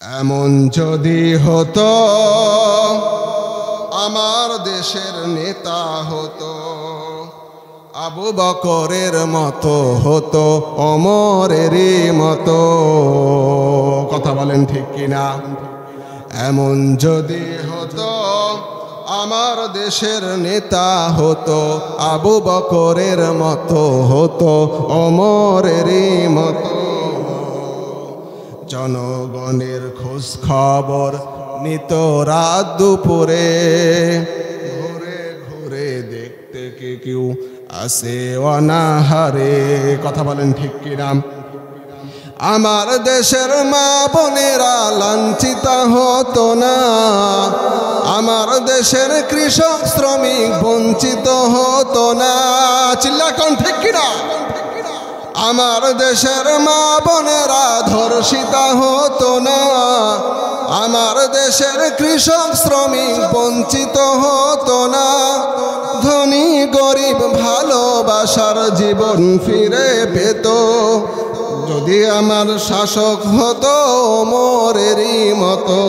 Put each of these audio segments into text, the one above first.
এমন যদি হতো আমার দেশের নেতা হতো, আবু বকরের মতো হতো, ওমরেরই মতো। কথা বলেন ঠিক কিনা? এমন যদি হতো আমার দেশের নেতা হতো, আবু বকরের মতো হতো, ওমরেরই মতো। জনগণের খোঁজ খবর নিত রাত দুপুরে, ঘুরে ঘুরে দেখতে কে কেউ আসে অনাহারে। কথা বলেন ঠিক কিনা? আমার দেশের মা বোনেরা লাঞ্ছিত হতো না, আমার দেশের কৃষক শ্রমিক বঞ্চিত হতো না। চিল্লা কোন ঠিক কিনা? আমার দেশের মা বোনেরা ধর্ষিত হতো না, আমার দেশের কৃষক শ্রমিক বঞ্চিত হতো না। ধনী গরিব ভালোবাসার জীবন ফিরে পেত, যদি আমার শাসক হতো ওমরেরই মতো।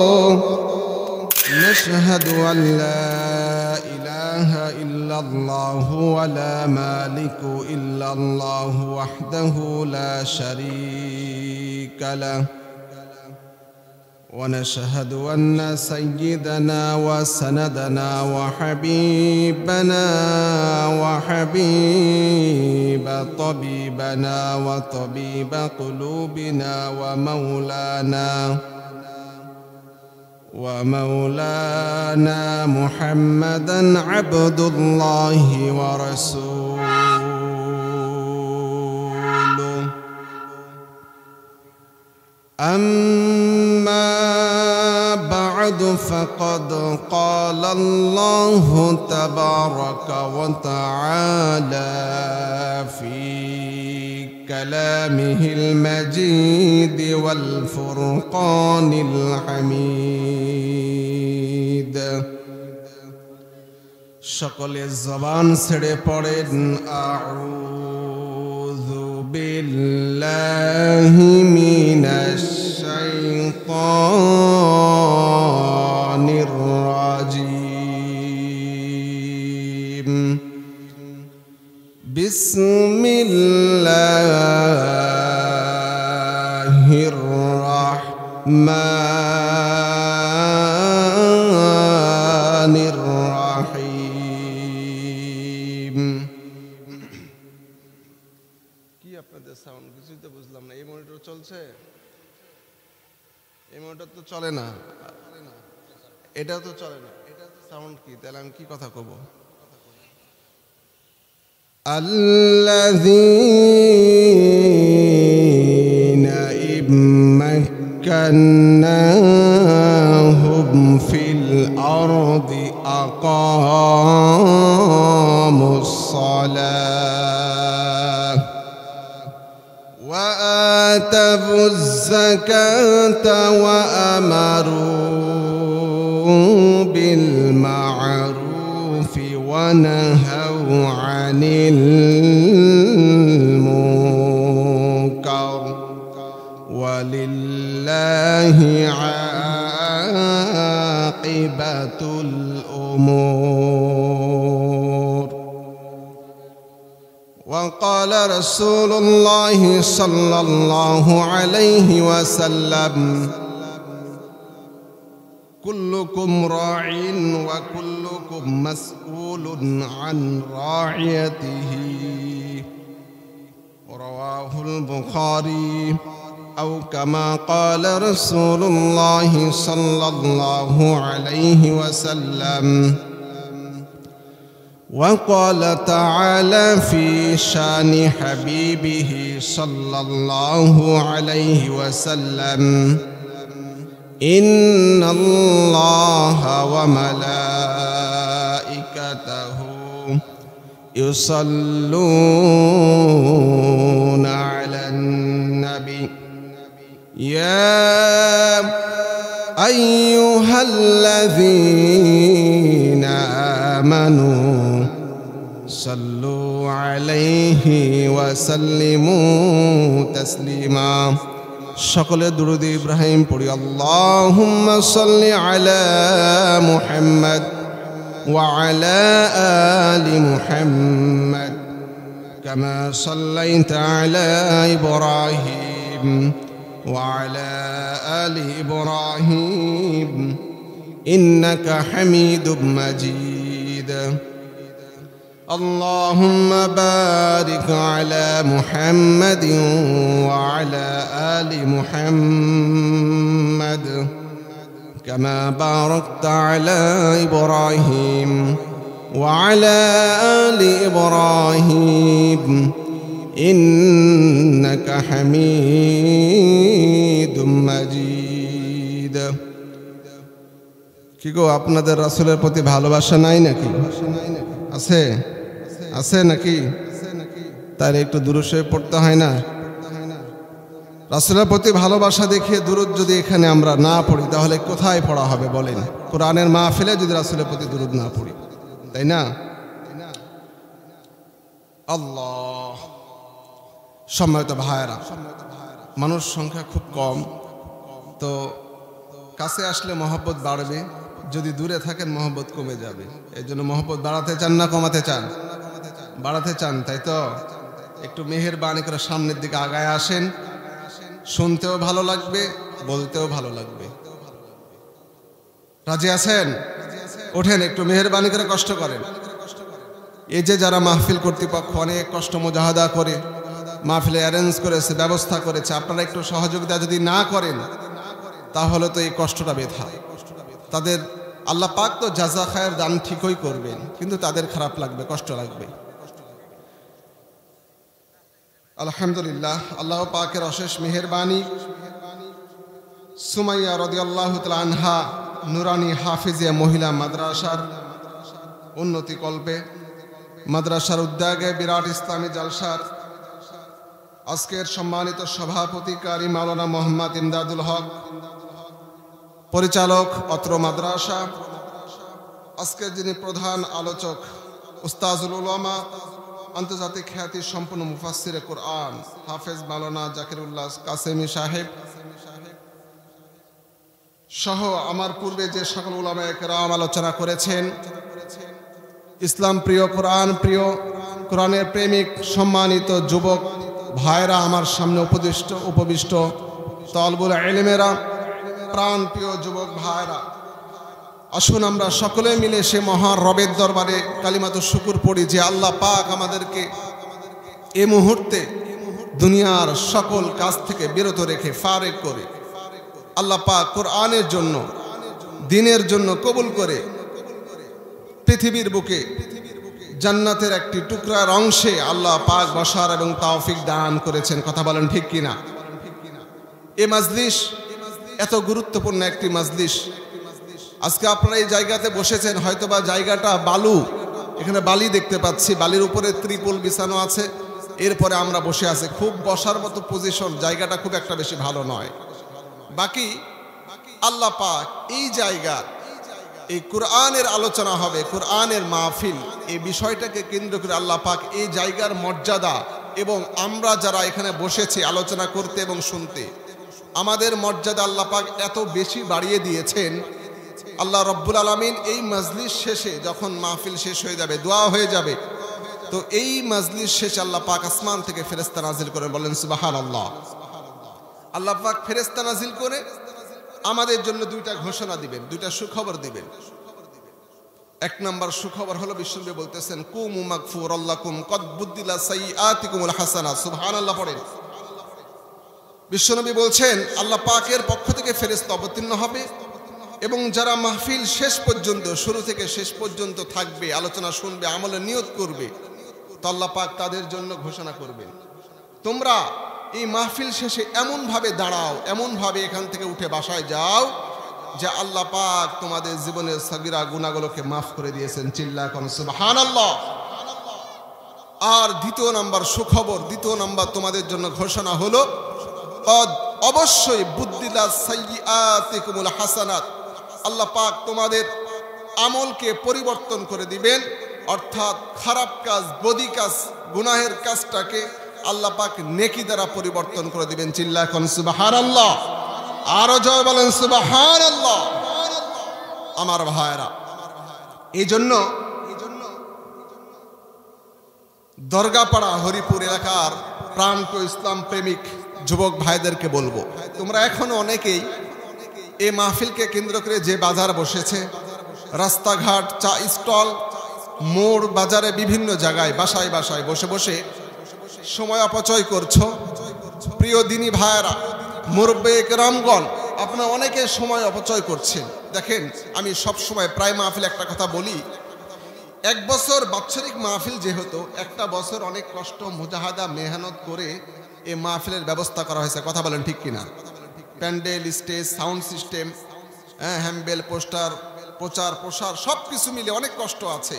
নাশহাদু আল্লা ইলাহা ইল্লাল্লাহু ওয়া লা মালিকু ইল্লাল্লাহু ওয়াহদাহু লা শারীকা লাহু ونشهد أن سيدنا وسندنا وحبيبنا وحبيب طبيبنا وطبيب قلوبنا ومولانا محمدا عبد الله ورسوله. أما بعد فقد قال الله تبارك وتعالى في كلامه المجيد والفرقان الحميد. সকল জবান ছেড়ে পড়েন আউযু বিল্লাহি মিনাশ শাইতানির রাজিম। বিসমিল্লাহির রাহমানির রাহিম। কি আপনাদের সাউন্ড কিছুই তো বুঝলাম না। এই মনিটর চলছে? এই মনিটর তো চলে না, এটা তো চলে না, এটা তো সাউন্ড কি? তাহলে আমি কি কথা কব? আল্লাযীনা ইম্মাক্কান্নাহুম ফিল আরদি আকামুস সালাহ ওয়া আতাবুজ যাকাতা ওয়া আমারু বিল মা'রুফি ওয়া নাহাউ আনিল মুনকার ওয়ালিল্লাহি আকিবাতুল উমুর। وقال رسول الله صلى الله عليه وسلم كلكم راع وكلكم مسؤول عن راعيته. رواه البخاري. أو كما قال رسول الله صلى الله عليه وسلم. وقال تعالى في شان حبيبه صلى الله عليه وسلم إن الله وملائكته يصلون على النبي يا أيها الذين آمنوا صلوا عليه وسلموا تسليما. সকলে দুরূদ ইব্রাহিম পড়ি। আল্লাহুম্মা সাল্লি আলা মুহাম্মদ ওয়া আলা আলি মুহাম্মদ কামা সাল্লাইতা আলা ইব্রাহিম ওয়া আলা আলি ইব্রাহিম ইন্নাকা হামিদুম মাজিদ। اللهم بارك على محمد وعلى آل محمد كما باركت على إبراهيم وعلى آل إبراهيم إنك حميد مجيد। কি গো, আপনাদের রাসূলের প্রতি ভালোবাসা নাই নাকি? আছে আছে নাকি? তার একটু দুরূদ শরীফ পড়তে হয় না? রাসূলের প্রতি ভালোবাসা দেখিয়ে দুরূদ যদি এখানে আমরা না পড়ি তাহলে কোথায় পড়া হবে বলেন? কোরআনের মাহফিলে যদি রাসূলের প্রতি দুরূদ না পড়ি, তাই না? আল্লাহ। সম্মানিত ভাইয়েরা, মানুষ সংখ্যা খুব কম, তো কাছে আসলে মহব্বত বাড়বে, যদি দূরে থাকেন মহব্বত কমে যাবে। এই জন্য মহব্বত বাড়াতে চান না কমাতে চান? বাড়াতে চান, তাই তো? একটু মেহেরবানি করে সামনের দিকে আগায় আসেন, শুনতেও ভালো লাগবে, বলতেও ভালো লাগবে। রাজি আছেন? ওঠেন, একটু মেহেরবানি করে কষ্ট করেন। এই যে যারা মাহফিল কর্তৃপক্ষ অনেক কষ্ট মুজাহাদা করে মাহফিলে অ্যারেঞ্জ করেছে, ব্যবস্থা করেছে, আপনারা একটু সহযোগিতা যদি না করেন তাহলে তো এই কষ্টটা বৃথা। তাদের আল্লাহ পাক তো জাযা খায়ের দান ঠিকই করবেন, কিন্তু তাদের খারাপ লাগবে, কষ্ট লাগবে। আলহামদুলিল্লাহ, আল্লাহ পাকের অশেষ মেহেরবানি, সুমাইয়া রাদিয়াল্লাহু তাআলা আনহা নুরানি হাফিজিয়া মহিলা মাদ্রাসার উন্নতি কল্পে, মাদ্রাসার উদ্যোগে বিরাট ইসলামী জালসার আজকের সম্মানিত সভাপতি কারি মাওলানা মোহাম্মদ ইমদাদুল হক, পরিচালক অত্র মাদ্রাসা, আজকের যিনি প্রধান আলোচক উস্তাজুল উলামা, আন্তর্জাতিক খ্যাতি সম্পন্ন মুফাসসিরে কোরআন হাফেজ মাওলানা জাকিরুল্লাহ কাসেমি সাহেব সহ আমার পূর্বে যে সকল উলামায়ে কেরাম আলোচনা করেছেন, ইসলাম প্রিয়, কোরআন প্রিয়, কোরআনের প্রেমিক সম্মানিত যুবক ভাইরা আমার সামনে উপবিষ্ট তালবুল ইলমেরা, প্রাণ প্রিয় যুবক ভাইরা, আসুন আমরা সকলে মিলে সে মহান রবের দরবারে কালিমাতু শুকর পড়ি যে আল্লাহ পাক আমাদেরকে এই মুহূর্তে দুনিয়ার সকল কাজ থেকে বিরত রেখে ফারেক করে আল্লাহ পাক কোরআনের জন্য, দ্বীনের জন্য কবুল করে পৃথিবীর বুকে জান্নাতের একটি টুকরার অংশে আল্লাহ পাক বসার এবং তৌফিক দান করেছেন। কথা বলেন ঠিক কিনা? এই মাজলিস এত গুরুত্বপূর্ণ একটি মাজলিস। আজকে আপনারা এই জায়গাতে বসেছেন, হয়তোবা জায়গাটা বালু, এখানে বালি দেখতে পাচ্ছি, বালির উপরে ত্রিপল বিছানো আছে, এরপরে আমরা বসে আছি, খুব বসার মতো পজিশন, জায়গাটা খুব একটা বেশি ভালো নয়। বাকি আল্লাহ পাক এই জায়গা, এই কোরআনের আলোচনা হবে, কোরআনের মাহফিল, এই বিষয়টাকে কেন্দ্র করে আল্লাহ পাক এই জায়গার মর্যাদা এবং আমরা যারা এখানে বসেছি আলোচনা করতে এবং শুনতে, আমাদের মর্যাদা আল্লাহ পাক এত বেশি বাড়িয়ে দিয়েছেন। আল্লাহ রব্বুল আলামিন এই মাজলিস শেষে যখন মাহফিল শেষ হয়ে যাবে, দোয়া হয়ে যাবে, তো এই মাজলিস শেষে আল্লাহ পাক আসমান থেকে ফেরেশতা নাজিল করে, বলেন সুবহানাল্লাহ। আল্লাহ পাক ফেরেশতা নাজিল করে আমাদের জন্য দুইটা ঘোষণা দিবেন, দুইটা সুখবর দিবেন। এক নাম্বার সুখবর হলো বিশ্বনবী বলতেছেন, কুমু মাগফুরাল্লাকুম কদ বুদ্দিলা সাইয়্যাতিকুমুল হাসানা। সুবহানাল্লাহ পড়েন। বিশ্বনবী বলছেন আল্লাহ পাকের পক্ষ থেকে ফেরেশতা অবতীর্ণ হবে এবং যারা মাহফিল শেষ পর্যন্ত, শুরু থেকে শেষ পর্যন্ত থাকবে, আলোচনা শুনবে, আমলে নিয়ত করবে, তো আল্লাহ পাক তাদের জন্য ঘোষণা করবেন, তোমরা এই মাহফিল শেষে এমনভাবে দাঁড়াও, এমনভাবে এখান থেকে উঠে বাসায় যাও যে আল্লাহ পাক তোমাদের জীবনের সগীরা গুনাহগুলোকে মাফ করে দিয়েছেন। চিল্লা কোন সুবহানাল্লাহ। আর দ্বিতীয় নাম্বার সুখবর, দ্বিতীয় নাম্বার তোমাদের জন্য ঘোষণা হলো, অবশ্যই বুদ্দিলা সাইয়্যাতিকুমুল হাসানাত, আল্লাহ পাক তোমাদের আমলকে পরিবর্তন করে দিবেন, অর্থাৎ খারাপ কাজ, বদি কাজ, গুনাহের কাজটাকে আল্লাহ পাক নেকি দ্বারা পরিবর্তন করে দিবেন। চিল্লায় কোন সুবহানাল্লাহ, আরো জয় বলেন সুবহানাল্লাহ। আমার ভাইরা, এই জন্য দরগাপাড়া হরিপুর এলাকার প্রাণপ্রিয় ইসলাম প্রেমিক যুবক ভাইদেরকে বলবো, তোমরা এখনো অনেকেই এই মাহফিলকে কেন্দ্র করে যে বাজার বসেছে, রাস্তাঘাট, চা স্টল, মোড়, বাজারে বিভিন্ন জায়গায় বাসায় বাসায় বসে বসে সময় অপচয় করছো। প্রিয় দিনী ভাইয়েরা, মুরব্বি কেরামগণ, আপনারা অনেকে সময় অপচয় করছেন। দেখেন, আমি সব সময় প্রায় মাহফিল একটা কথা বলি, এক বছর বাৎসরিক মাহফিল যেহেতু, একটা বছর অনেক কষ্ট, মুজাহাদা, মেহনত করে এই মাহফিলের ব্যবস্থা করা হয়েছে। কথা বলেন ঠিক কিনা? প্যান্ডেল, স্টেজ, সাউন্ড সিস্টেম, হ্যাম্বেল, পোস্টার, প্রচার প্রসার সব কিছু মিলে অনেক কষ্ট আছে।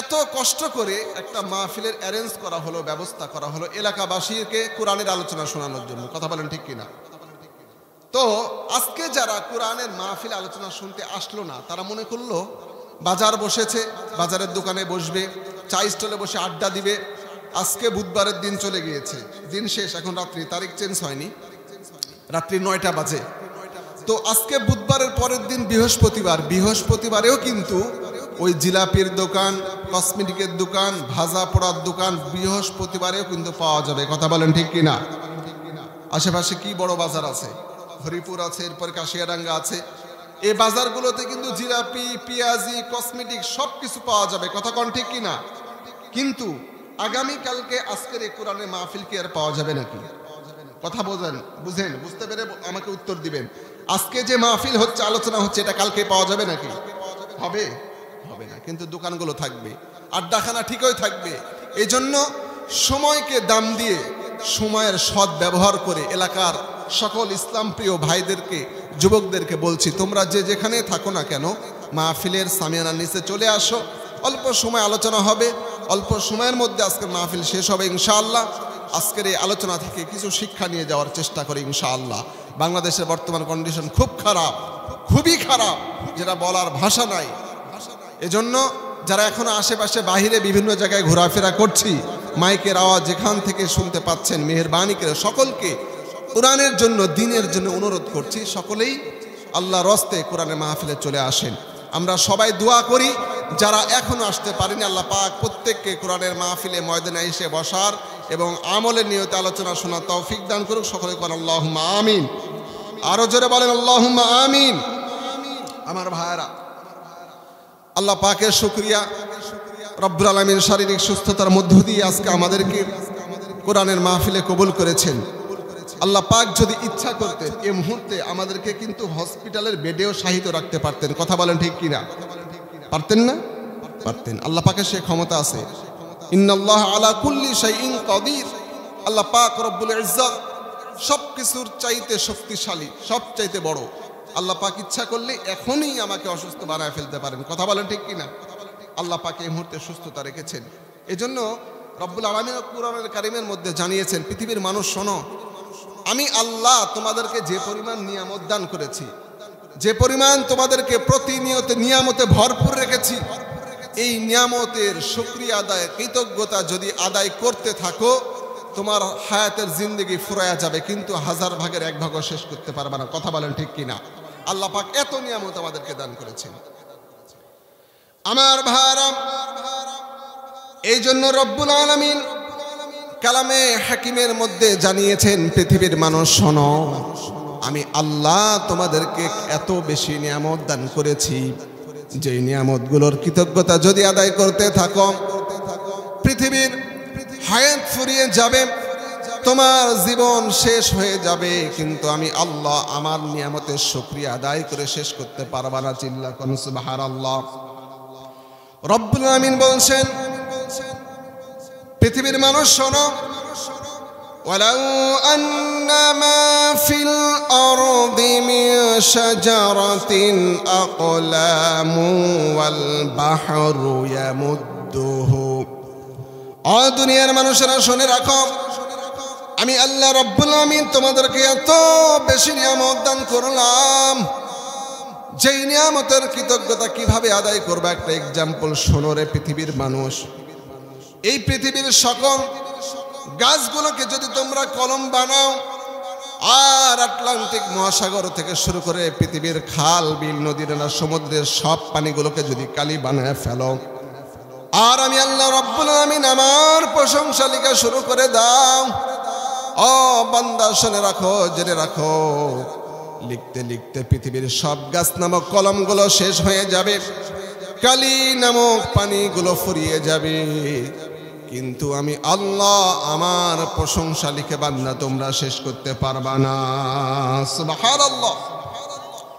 এত কষ্ট করে একটা মাহফিলের অ্যারেঞ্জ করা হলো, ব্যবস্থা করা হলো এলাকাবাসীকে কোরআনের আলোচনা শোনানোর জন্য। কথা বলেন ঠিক কিনা? তো আজকে যারা কোরআনের মাহফিল আলোচনা শুনতে আসলো না, তারা মনে করলো বাজার বসেছে, বাজারের দোকানে বসবে, চা স্টলে বসে আড্ডা দিবে। আজকে বুধবারের দিন চলে গিয়েছে, দিন শেষ, এখন রাত্রি, তারিখ চেঞ্জ হয়নি, রাত্রি 9টা বাজে। তো আজকে বুধবারের পরের দিন বৃহস্পতিবার, বৃহস্পতিবারেও কিন্তু ওই জিলাপির দোকান, কসমেটিকের দোকান, ভাজা পোড়ার দোকান বৃহস্পতিবারেও কিন্তু পাওয়া যাবে। কথা বলেন ঠিক কিনা? আশেপাশে কি বড় বাজার আছে, হরিপুর আছে, এরপর কাশিয়াডাঙ্গা আছে, এই বাজারগুলোতে কিন্তু জিলাপি, পেঁয়াজি, কসমেটিক সব কিছু পাওয়া যাবে। কথা কন ঠিক কিনা? কিন্তু আগামীকালকে আজকের এই কোরআনের মাহফিল কি আর পাওয়া যাবে নাকি? কথা বুঝেন, বুঝতে পেরে আমাকে উত্তর দিবেন। আজকে যে মাহফিল হচ্ছে, আলোচনা হচ্ছে, এটা কালকে পাওয়া যাবে নাকি? হবে না। কিন্তু দোকানগুলো থাকবে, আড্ডাখানা ঠিকই থাকবে। এই জন্য সময়কে দাম দিয়ে, সময়ের সৎ ব্যবহার করে এলাকার সকল ইসলাম প্রিয় ভাইদেরকে, যুবকদেরকে বলছি, তোমরা যে যেখানে থাকো না কেন, মাহফিলের সামিয়ানার নিচে চলে আসো। অল্প সময় আলোচনা হবে, অল্প সময়ের মধ্যে আজকের মাহফিল শেষ হবে ইনশাআল্লাহ। আজকের এই আলোচনা থেকে কিছু শিক্ষা নিয়ে যাওয়ার চেষ্টা করি ইনশাআল্লাহ। বাংলাদেশের বর্তমান কন্ডিশন খুব খারাপ, খুবই খারাপ, যেটা বলার ভাষা নাই। এজন্য যারা এখনো আশেপাশে বাহিরে বিভিন্ন জায়গায় ঘোরাফেরা করছি, মাইকের আওয়াজ যেখান থেকে শুনতে পাচ্ছেন, মেহেরবানি করে সকলকে কোরআনের জন্য, দ্বীনের জন্য অনুরোধ করছি, সকলেই আল্লাহর রাস্তে কোরআনের মাহফিলে চলে আসেন। আমরা সবাই দোয়া করি, যারা এখনো আসতে পারেনি, আল্লাহ পাক প্রত্যেককে কোরআনের মাহফিলে ময়দানে এসে বসার এবং আমলের নিয়তে আলোচনা শোনার তৌফিক দান করুক। সকলে বলেন আল্লাহুম্মা আমিন। আরো জোরে বলেন আল্লাহুম্মা আমিন। আমার ভাইরা, আল্লাহ পাকের শুকরিয়া, রব্বুল আলামিন শারীরিক সুস্থতার মধ্য দিয়ে আজকে আমাদেরকে কোরআনের মাহফিলে কবুল করেছেন। আল্লাহ পাক যদি ইচ্ছা করতেন, এই মুহূর্তে আমাদেরকে কিন্তু হসপিটালের বেডেও শায়িত রাখতে পারতেন। কথা বলেন ঠিক কিনা? পারতেন না? পারতেন। আল্লাহ পাকের সে ক্ষমতা আছে। ইন্নাল্লাহ আলা কুল্লি শাইইন কাদির। আল্লাহ পাক রব্বুল ইজ্জত সবকিছুর চাইতে শক্তিশালী, সবচাইতে বড়। আল্লাহ পাক ইচ্ছা করলে এখনই আমাকে অসুস্থ বানায় ফেলতে পারেন। কথা বলেন ঠিক কিনা? আল্লাহ পাক এই মুহূর্তে সুস্থতা রেখেছেন। এজন্য রব্বুল আলামিন কুরআনুল কারীমের মধ্যে জানিয়েছেন, পৃথিবীর মানুষ শোনো, আমি আল্লাহ তোমাদেরকে যে পরিমাণ নিয়ামত দান করেছি, যে পরিমাণ তোমাদেরকে প্রতিনিয়ত নিয়ামতে ভরপুর রেখেছি, এই নিয়ামতের শুকরিয়া আদায়, কৃতজ্ঞতা যদি আদায় করতে থাকো, তোমার হায়াতের জিন্দেগি ফুরায়া যাবে, কিন্তু 1000 ভাগের 1 ভাগও শেষ করতে পারবে না। কথা বলেন ঠিক কিনা? আল্লাহ পাক এত নিয়ামত আমাদেরকে দান করেছেন। আমার ভাইরা, এই জন্য রব্বুল আলামিন কালামে হাকিমের মধ্যে জানিয়েছেন, পৃথিবীর মানুষ শোনো, আমি আল্লাহ তোমাদেরকে এত বেশি নিয়ামত দান করেছি, যে নিয়ামতগুলোর কৃতজ্ঞতা যদি আদায় করতে থাকো, পৃথিবীর হায়াত ফুরিয়ে যাবে, তোমার জীবন শেষ হয়ে যাবে, কিন্তু আমি আল্লাহ আমার নিয়ামতের শুকরিয়া আদায় করে শেষ করতে পারবা না। চিল্লা কোন সুবহানাল্লাহ। রব্বুল আলামিন বলছেন, পৃথিবীর মানুষ শোনো, ওয়ালাউ আন্না মা ফিল আরদি মিন শাজারাতিন আকলামু ওয়াল বাহরু ইয়ামুদ্দুহু। ও দুনিয়ার মানুষেরা শুনে রাখো, আমি আল্লাহ রব্বুল আলামিন তোমাদেরকে এত বেশি নিয়ামত দান করলাম, যেই নিয়ামতের কৃতজ্ঞতা কিভাবে আদায় করবে একটা এক্সাম্পল শোনো রে পৃথিবীর মানুষ। এই পৃথিবীর সকল গাছগুলোকে যদি তোমরা কলম বানাও আর আটলান্টিক মহাসাগর থেকে শুরু করে পৃথিবীর খাল বিল নদী নালা সমুদ্রের সব পানিগুলোকে যদি কালি বানায় ফেলো, আর আমি আল্লাহ রাব্বুল আলামিন আমার প্রশংসা লেখা শুরু করে দাও, ও বান্দা শুনে রাখো, জেনে রাখো, লিখতে লিখতে পৃথিবীর সব গাছ নামক কলমগুলো শেষ হয়ে যাবে, কালি নামক পানিগুলো ফুরিয়ে যাবে, কিন্তু আমি আল্লাহ আমার প্রশংসা লিখে বান্দা তোমরা শেষ করতে পারবা না। সুবহানাল্লাহ,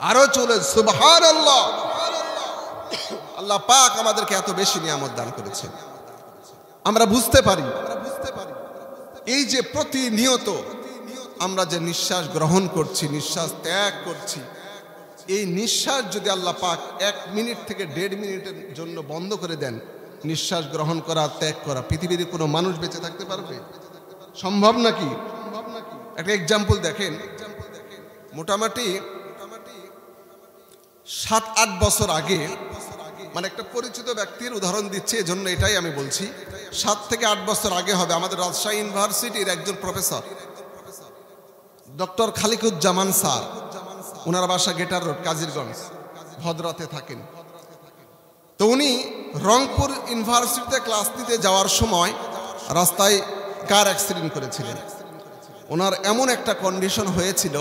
আরো চলে সুবহানাল্লাহ। আল্লাহ পাক আমাদেরকে এত বেশি নিয়ামত দান করেছেন, আমরা বুঝতে পারি এই যে প্রতিনিয়ত আমরা যে নিঃশ্বাস গ্রহণ করছি, নিঃশ্বাস ত্যাগ করছি, এই নিঃশ্বাস যদি আল্লাহ পাক 1 মিনিট থেকে 1.5 মিনিটের জন্য বন্ধ করে দেন, নিঃশ্বাস গ্রহণ করা ত্যাগ করা, পৃথিবীতে কোনো মানুষ বেঁচে থাকতে পারবে? সম্ভব নাকি? একটা এক্সাম্পল দেখেন, মোটামুটি 7-8 বছর আগে, মানে একটা পরিচিত ব্যক্তির উদাহরণ দিচ্ছে, এজন্য এটাই আমি বলছি, 7 থেকে 8 বছর আগে হবে, আমাদের রাজশাহী ইউনিভার্সিটির একজন প্রফেসর ডক্টর খালিকুজ্জামান স্যার, ওনার বাসা গেটার রোড, কাজিরগঞ্জ, ভদ্রাতে থাকেন। তো উনি রংপুর ইউনিভার্সিটিতে ক্লাস নিতে যাওয়ার সময় রাস্তায় কার অ্যাক্সিডেন্ট করেছিলেন। ওনার এমন একটা কন্ডিশন হয়েছিল,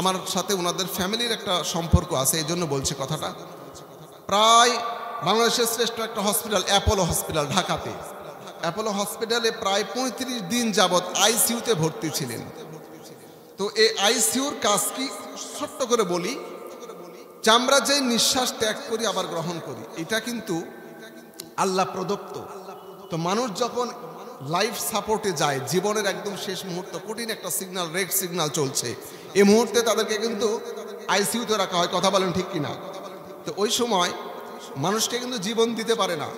আমার সাথে ওনাদের ফ্যামিলির একটা সম্পর্ক আছে, এই জন্য বলছি কথাটা। প্রায় বাংলাদেশের শ্রেষ্ঠ একটা হসপিটাল অ্যাপোলো হসপিটাল ঢাকাতে, অ্যাপোলো হসপিটালে প্রায় 35 দিন যাবৎ আইসিইউতে ভর্তি ছিলেন। তো এই আইসিইউর কাজ কি ছোট্ট করে বলি, যে আমরা যে নিঃশ্বাস ত্যাগ করি আবার গ্রহণ করি, এটা কিন্তু আল্লাহ প্রদত্ত। তো মানুষ যখন লাইফ সাপোর্টে যায়, জীবনের একদম শেষ মুহূর্ত, কঠিন একটা সিগন্যাল, রেড সিগন্যাল চলছে, এই মুহূর্তে তাদেরকে কিন্তু আইসিইউতে রাখা হয়, কথা বলেন ঠিক কিনা? তো ওই সময় মানুষকে কিন্তু জীবন দিতে পারে না,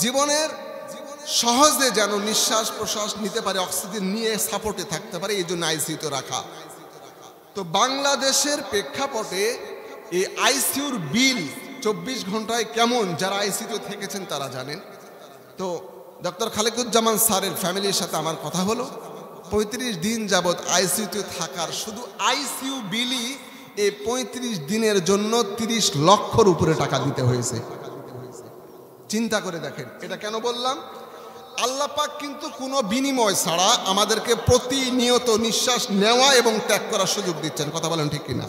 জীবনের সহজে যেন নিঃশ্বাস প্রশ্বাস নিতে পারে, অক্সিজেন নিয়ে সাপোর্টে থাকতে পারে, এই জন্য আইসিইউতে রাখা। তো বাংলাদেশের প্রেক্ষাপটে এই আইসিইউর বিল 24 ঘন্টায় কেমন, যারা আইসিইউতে থেকেছেন তারা জানেন। তো ডক্টর খালিকুজ্জামান স্যারের ফ্যামিলির সাথে আমার কথা হলো, 35 দিন যাবৎ আইসিইউতে থাকার শুধু আইসিইউ বিলই এই 35 দিনের জন্য 30 লক্ষর উপরে টাকা দিতে হয়েছে। চিন্তা করে দেখেন, এটা কেন বললাম? আল্লাহ পাক কিন্তু কোনো বিনিময় ছাড়া আমাদেরকে প্রতিনিয়ত নিঃশ্বাস নেওয়া এবং ত্যাগ করার সুযোগ দিচ্ছেন, কথা বলেন ঠিক কিনা?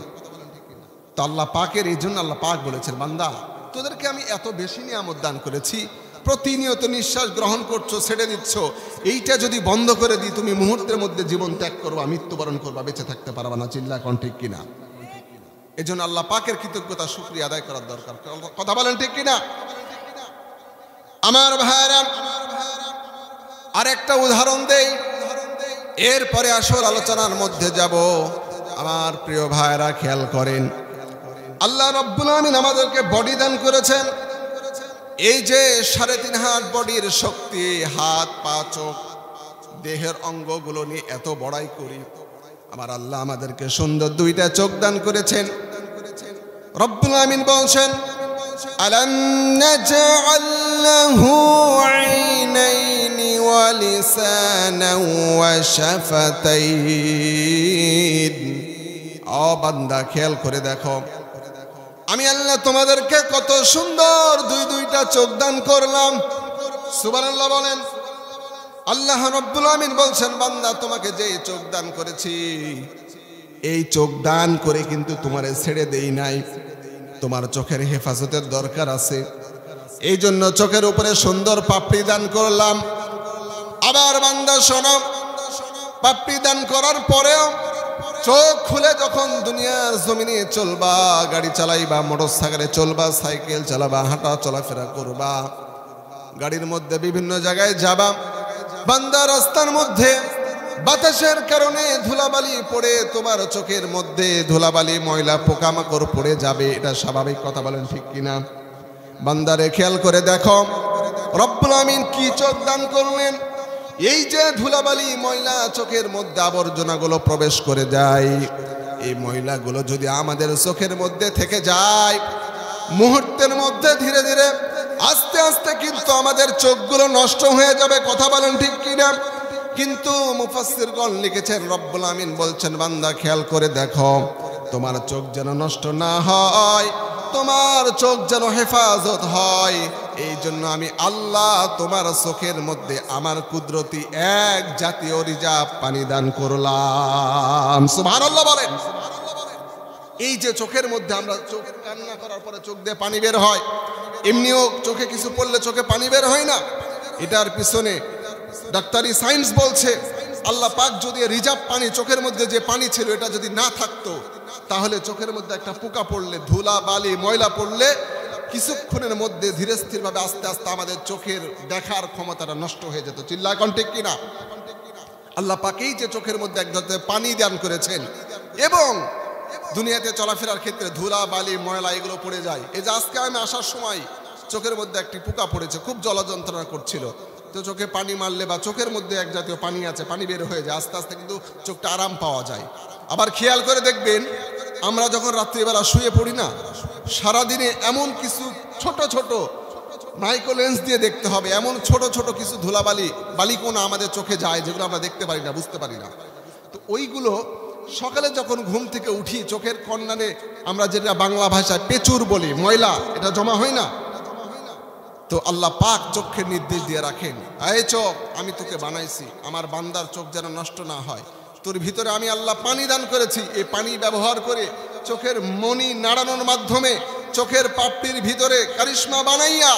তো আল্লাহ পাকের এই জন্য আল্লাহ পাক বলেছেন, বান্দা তোদেরকে আমি এত বেশি নিয়ামত দান করেছি, প্রতিনিয়ত নিঃশ্বাস গ্রহণ করছো, ছেড়ে দিচ্ছ, এইটা যদি বন্ধ করে দিই, তুমি মুহূর্তের মধ্যে জীবন ত্যাগ করবা, মৃত্যুবরণ করবা, বেঁচে থাকতে পারবা না। চিল্লা কোন ঠিক কিনা? এই জন্য আল্লাহ পাকের কৃতজ্ঞতা শুকরিয়া আদায় করার দরকার, কথা বলেন ঠিক কিনা? আমার ভাইরা, আরেকটা উদাহরণ দেই, এরপরে আসল আলোচনার মধ্যে যাব। আমার প্রিয় ভাইরা খেয়াল করেন, আল্লাহ রাব্বুল আলামিন আমাদেরকে বডি দান করেছেন, এই যে 3.5 হাত বডির শক্তি, হাত পা চোখ দেহের অঙ্গগুলো নিয়ে এত বড়াই করি, আমার আল্লাহ আমাদেরকে সুন্দর 2টা চোখ দান করেছেন। রব্বুল আলামিন বলছেন, আলাম নাজআল লাহু আইনাইনি ওয়া লিসানান ওয়া শাফাতাইন। ও বান্দা খেয়াল করে দেখো, আমি আল্লাহ তোমাদেরকে কত সুন্দর 2টা চোখ দান করলাম। সুবহানাল্লাহ বলেন। আল্লাহ রাব্বুল আমিন বলছেন, বান্দা তোমাকে যে চোখ দান করেছি, এই চোখ দান করে কিন্তু তোমারে ছেড়ে দেই নাই, তোমার চোখের হেফাজতের দরকার আছে, এই জন্য চোখের উপরে সুন্দর পাপড়ি দান করলাম। আবার বান্দা শোনো, পাপড়ি দান করার পরেও চোখ খুলে যখন দুনিয়ার জমিনে চলবা, গাড়ি চালাইবা, মোটরসাইকেলে চলবা, সাইকেল চালাবা, হাঁটা চলাফেরা করবা, গাড়ির মধ্যে বিভিন্ন জায়গায় যাবা, বান্দা রাস্তার মধ্যে বাতাসের কারণে ধুলাবালি পড়ে তোমার চোখের মধ্যে ধুলাবালি, ময়লা, পোকামাকড় পড়ে যাবে, এটা স্বাভাবিক, কথা বলেন ঠিক কিনা? বান্দারে খেয়াল করে দেখো, রব্বুল আমিন কি চোখ দান করলেন, এই যে ধুলাবালি ময়লা চোখের মধ্যে আবর্জনাগুলো প্রবেশ করে যায়, এই ময়লাগুলো যদি আমাদের চোখের মধ্যে থেকে যায়, মুহূর্তের মধ্যে ধীরে ধীরে আস্তে আস্তে কিন্তু আমাদের চোখগুলো নষ্ট হয়ে যাবে, কথা বলেন ঠিক কিনা? কিন্তু মুফাসসিরগণ লিখেছেন, রব্বুল আমিন বলছেন, বান্দা খেয়াল করে দেখো, তোমার চোখ যেন নষ্ট না হয়, তোমার চোখ যেন হেফাজত হয়, এই জন্য আমি আল্লাহ তোমার চোখের মধ্যে আমার কুদরতি এক জাতীয় রিজার্ভ পানি দান করলাম। সুবহানাল্লাহ বলেন। এই যে চোখের মধ্যে আমরা চোখ কান্না করার পরে চোখ দিয়ে পানি বের হয়, এমনিও চোখে কিছু পড়লে চোখে পানি বের হয় না। এটার পিছনে ডাক্তারি সায়েন্স বলছে, আল্লাহ পাক যদি রিজার্ভ পানি, চোখের মধ্যে যে পানি ছিল এটা যদি না থাকতো, তাহলে চোখের মধ্যে একটা পোকা পড়লে, ধুলা বালি ময়লা পড়লে কিছুক্ষণের মধ্যে ধীরে স্থিরভাবে আস্তে আস্তে আমাদের চোখের দেখার ক্ষমতাটা নষ্ট হয়ে যেত। চিল্লায় কোন ঠিক কিনা? আল্লাহ পাকেই যে চোখের মধ্যে এক ধরনের পানি দান করেছেন, এবং দুনিয়াতে চলাফেরার ক্ষেত্রে ধুলা বালি ময়লা এগুলো পড়ে যায়। এই যে আজকে আমি আসার সময় চোখের মধ্যে একটি পোকা পড়েছে, খুব জ্বলযন্ত্রণা করছিল, তো চোখে পানি মারলে বা চোখের মধ্যে এক জাতীয় পানি আছে, পানি বের হয়ে যায়, আস্তে আস্তে কিন্তু চোখটা আরাম পাওয়া যায়। আবার খেয়াল করে দেখবেন, আমরা যখন রাত্রিবেলা শুয়ে পড়ি না, সারাদিনে এমন কিছু ছোট ছোট মাইক্রো লেন্স দিয়ে দেখতে হবে, এমন ছোট ছোট কিছু ধুলাবালি বালিকোনা আমাদের চোখে যায়, যেগুলো আমরা দেখতে পারি না, বুঝতে পারি না। তো ওইগুলো সকালে যখন ঘুম থেকে উঠি, চোখের কর্নারে আমরা যেটা বাংলা ভাষায় পেচুর বলি, ময়লা, এটা জমা হয় না? তো আল্লাহ পাক চোখের নির্দেশ দিয়ে রাখেন, এই চোখ, আমি তোকে বানাইছি, আমার বান্দার চোখ যেন নষ্ট না হয়, তোর ভিতরে আমি আল্লাহ পানি দান করেছি, এই পানি ব্যবহার করে চোখের মনি নাড়ানোর মাধ্যমে চোখের পাপড়ির ভিতরে কারিশমা বানাইয়া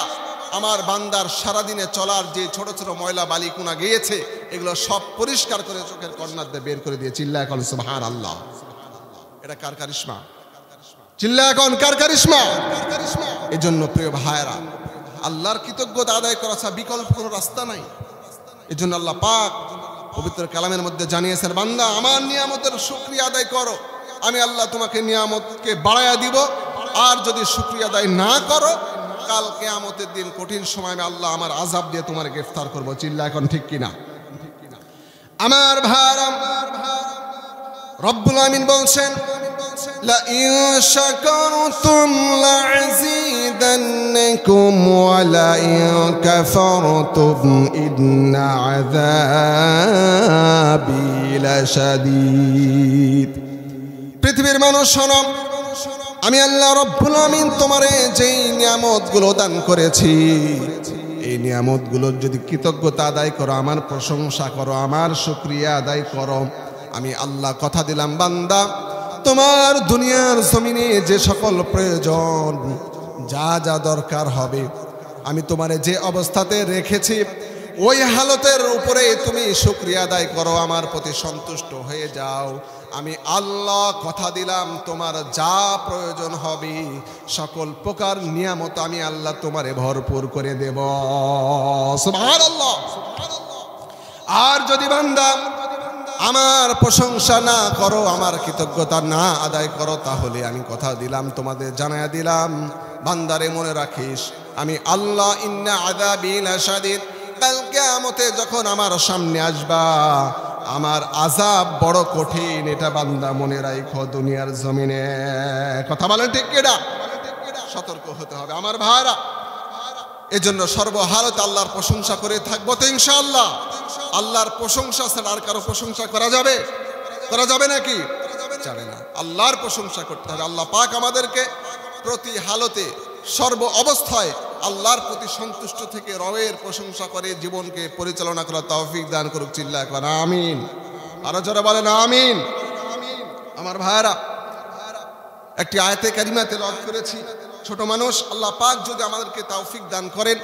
আমার বান্দার সারাদিনে চলার যে ছোট ছোট ময়লা বালিকুনা গিয়েছে, এগুলো সব পরিষ্কার করে চোখের কর্নার দিয়ে বের করে দিয়ে। চিল্লায় এখন সুবহানাল্লাহ। এটা কার কারিশমা? চিল্লায় এখন কার কারিশমা? এই জন্য প্রিয় ভাইরা, আল্লাহর কৃতজ্ঞতা আদায় করা ছাড়া বিকল্প কোনো রাস্তা নাই। এই জন্য আল্লাহ পাক পবিত্র কালামের মধ্যে জানিয়েছেন, বান্দা আমার নিয়ামতের শুকরিয়া আদায় করো, আমি আল্লাহ তোমাকে নিয়ামতকে বাড়ায়া দিব, আর যদি শুকরিয়া আদায় না করো, কাল কিয়ামতের দিন কঠিন সময় আমি আল্লাহ আমার আযাব দিয়ে তোমার গ্রেফতার করবো। চিল্লা এখন ঠিক কিনা? আমার ভাইরা, রব্বুল আমিন বলছেন, লা ইন শাকারতুম লাযীদান্নাকুম ওয়া লা ইন কাফারতুম ইন্না আযাবি লাশাদীদ। পৃথিবীর মানুষ শোনো, আমি আল্লাহ রব্বুল আমিন তোমারে যেই নিয়ামতগুলো দান করেছি, এই নিয়ামতগুলোর যদি কৃতজ্ঞতা আদায় করো, আমার প্রশংসা করো, আমার শুকরিয়া আদায় করো, আমি আল্লাহ কথা দিলাম, বান্দা তোমার দুনিয়ার জমিনে যে সকল প্রয়োজন, যা যা দরকার হবে, আমি তোমারে যে অবস্থাতে রেখেছি, ওই হালতের উপরে তুমি শুকরিয়া আদায় করো, আমার প্রতি সন্তুষ্ট হয়ে যাও, আমি আল্লাহ কথা দিলাম, তোমার যা প্রয়োজন হবে সকল প্রকার নিয়ামত আমি আল্লাহ তোমারে ভরপুর করে দেব। সুবহানাল্লাহ। আর যদি বান্দা আমার প্রশংসা না করো, আমার কৃতজ্ঞতা না আদায় করো, তাহলে আমি কথা দিলাম, তোমাদের জানায়া দিলাম, বান্দারে মনে রাখিস, আমি আল্লাহ ইন্না আযাবি লাশাদীদ, কাল কিয়ামতে যখন আমার সামনে আসবা, আমার আযাব বড় কঠিন, এটা বান্দা মনে রাখো দুনিয়ার জমিনে। কথা বলেন ঠিক কিনা? সতর্ক হতে হবে আমার ভাইরা। এজন্য সর্বহালতে আল্লাহর প্রশংসা করে থাকবো তো ইনশাআল্লাহ। আল্লাহর প্রশংসা ছাড়া আর কারো প্রশংসা করা যাবে? করা যাবে নাকি? যাবে না। আল্লাহর প্রশংসা করতে হবে। আল্লাহ পাক আমাদেরকে প্রতি হালতে সর্ব অবস্থায় আল্লাহর প্রতি সন্তুষ্ট থেকে রবের প্রশংসা করে জীবনকে পরিচালনা করার তৌফিক দান করুক। চিল্লায় একবার আমিন। আরো জোরে বলেন আমিন। আমার ভাইরা, একটি আয়াতে কারিমা তেলাওয়াত করেছি, ছোট মানুষ, আল্লাহ পাক যদি আমাদেরকে তৌফিক দান করেন,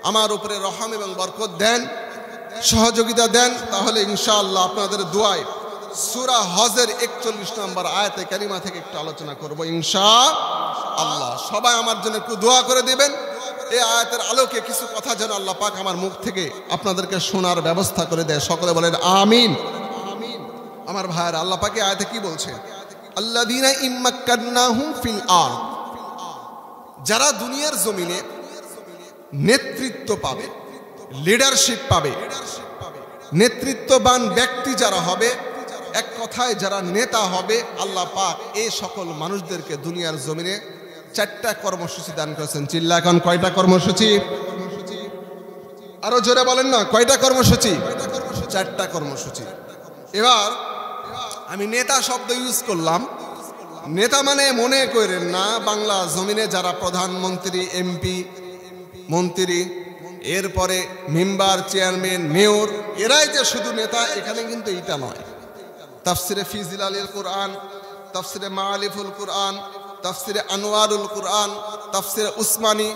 আমার উপরে রহম এবং বরকত দেন, সহযোগিতা দেন, তাহলে ইনশাআল্লাহ আপনাদের দোয়ায় সূরা হজের 41 নম্বর আয়াতে কারিমা থেকে একটু আলোচনা করব ইনশাআল্লাহ। সবাই আমার জন্য একটু দোয়া করে দিবেন, এই আয়াতের আলোকে কিছু কথা যেন আল্লাহ পাক আমার মুখ থেকে আপনাদেরকে শোনার ব্যবস্থা করে দেয়। সকলে বলেন আমিন। আমার ভাইরা, আল্লাহ পাক এই আয়াতে কি বলছে? আল্লাযীনা ইম্মাক্কান্নাহুম ফিল আরদ, যারা দুনিয়ার জমিনে নেতৃত্ব পাবে, লিডারশিপ পাবে, নেতৃত্ববান ব্যক্তি যারা হবে, এক কথায় যারা নেতা হবে, আল্লাহ পাক এই সকল মানুষদেরকে দুনিয়ার জমিনে 4টা কর্মসূচি দান করেছেন। চিল্লা এখন কয়টা কর্মসূচি? আরো জোরে বলেন না, কয়টা কর্মসূচি? 4টা কর্মসূচি। এবার আমি নেতা শব্দ ইউজ করলাম। নেতা মানে মনে করেন না বাংলা জমিনে যারা প্রধানমন্ত্রী, এমপি, মন্ত্রী, এরপরে মেম্বার, চেয়ারম্যান, মেয়র, এরাই যে শুধু নেতা, এখানে কিন্তু এটা নয়। তাফসিরে ফি জিলালিল কুরআন, তাফসিরে মাআলিফুল কুরআন, তাফসিরে আনোয়ারুল কুরআন, তাফসিরে উসমানী,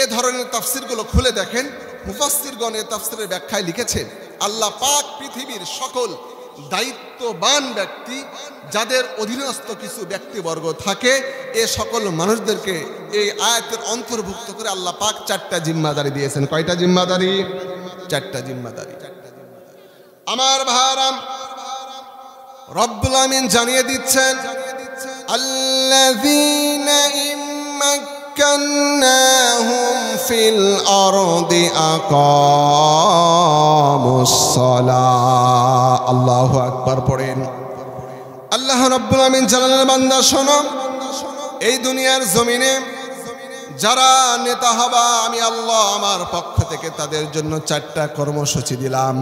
এ ধরনের তাফসিরগুলো খুলে দেখেন। মুফাসসিরগণ এই তাফসিরের ব্যাখ্যায় লিখেছেন, আল্লাহ পাক পৃথিবীর সকল দায়িত্ববান ব্যক্তি, যাদের অধীনস্থ কিছু ব্যক্তিবর্গ থাকে, এ সকল মানুষদেরকে এই আয়াতের অন্তর্ভুক্ত করে আল্লাহ পাক 4টা জিম্মাদারি দিয়েছেন। কয়টা জিম্মাদারি? 4টা জিম্মাদারি। আমার ভাইরা, রব্বুল আমিন জানিয়ে দিচ্ছেন, আল্লাযীনা ইম্মাক্কান্নাহুম ফিল আরদি আকামুস সালাহ। আল্লাহু আকবার পড়েন। আল্লাহ রব্বুল আমিন জানালেন, বান্দা শোনো, এই দুনিয়ার জমিনে যারা নেতা হবা, আমি আল্লাহ আমার পক্ষ থেকে তাদের জন্য 4টা কর্মসূচি দিলাম।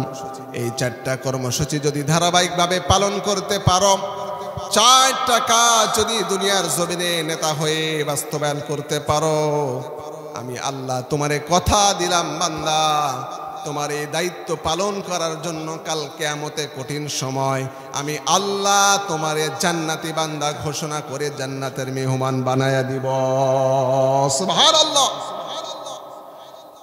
এই 4টা কর্মসূচি যদি ধারাবাহিকভাবে পালন করতে পারো, 4টা কাজ যদি দুনিয়ার জমিনে নেতা হয়ে বাস্তবায়ন করতে পারো, আমি আল্লাহ তোমারে কথা দিলাম বান্দা, তোমার এই দায়িত্ব পালন করার জন্য কাল কিয়ামতে কঠিন সময় আমি আল্লাহ তোমারে জান্নাতি বান্দা ঘোষণা করে জান্নাতের মেহমান বানায়া দিব। সুবহানাল্লাহ।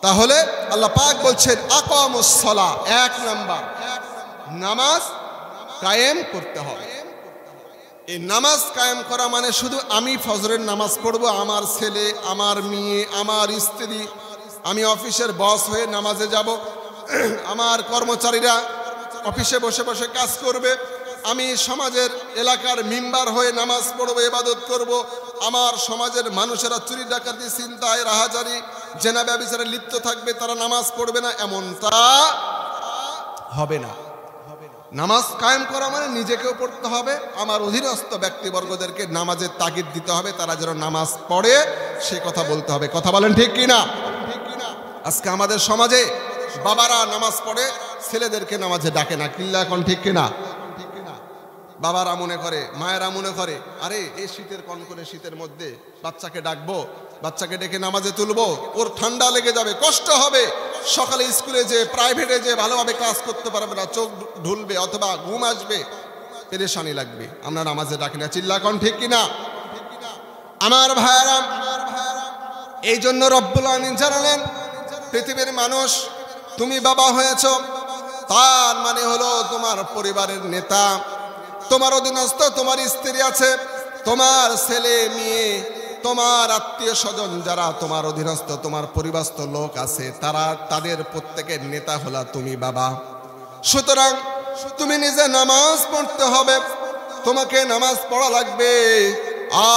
তাহলে আল্লাহ পাক বলছেন আকামুস সালাহ, 1 নাম্বার নামাজ কায়েম করতে হবে। এই নামাজ কায়েম করা মানে শুধু আমি ফজরের নামাজ পড়বো, আমার ছেলে, আমার মেয়ে, আমার স্ত্রী, আমি অফিসের বস হয়ে নামাজে যাব, আমার কর্মচারীরা অফিসে বসে বসে কাজ করবে, আমি সমাজের এলাকার মেম্বার হয়ে নামাজ পড়বো, ইবাদত করব, আমার সমাজের মানুষেরা চুরি ডাকাতি, চিন্তায়, রাহাজারি, জেনা ব্যভিচারে লিপ্ত থাকবে, তারা নামাজ পড়বে না, এমনটা হবে না। নামাজ কায়েম করা মানে নিজেকেও পড়তে হবে, আমার অধীনস্থ ব্যক্তিবর্গদেরকে নামাজের তাগিদ দিতে হবে, তারা যেন নামাজ পড়ে সে কথা বলতে হবে। কথা বলেন ঠিক কিনা? আজকে আমাদের সমাজে বাবারা নামাজ পড়ে, ছেলেদেরকে নামাজে ডাকে না। কিল্লা এখন ঠিক কিনা? বাবারা মনে করে, মায়েরা মনে করে, আরে এই শীতের কনকনে শীতের মধ্যে বাচ্চাকে ডাকবো, বাচ্চাকে ডেকে নামাজে তুলবো, ওর ঠান্ডা লেগে যাবে, কষ্ট হবে, সকালে স্কুলে যে প্রাইভেটে যে ভালোভাবে ক্লাস করতে পারবে না, চোখ ঢুলবে অথবা ঘুম আসবে, পেরেশানি লাগবে, আমরা নামাজে ডাকি না। চিল্লা কোন ঠিক কিনা? আমার ভাইরা, এই জন্য রব্বুল আমিন জানালেন, পৃথিবীর মানুষ, তুমি বাবা হয়েছ, তার মানে হলো তোমার পরিবারের নেতা, তোমার অধীনস্থ তোমার স্ত্রী আছে, তোমার ছেলে মেয়ে, তোমার আত্মীয় স্বজন যারা তোমার অধীনস্থ, তোমার পরিবারস্থ লোক আছে, তারা, তাদের প্রত্যেকের নেতা হলা তুমি বাবা। সুতরাং তুমি নিজে নামাজ পড়তে হবে, তোমাকে নামাজ পড়া লাগবে,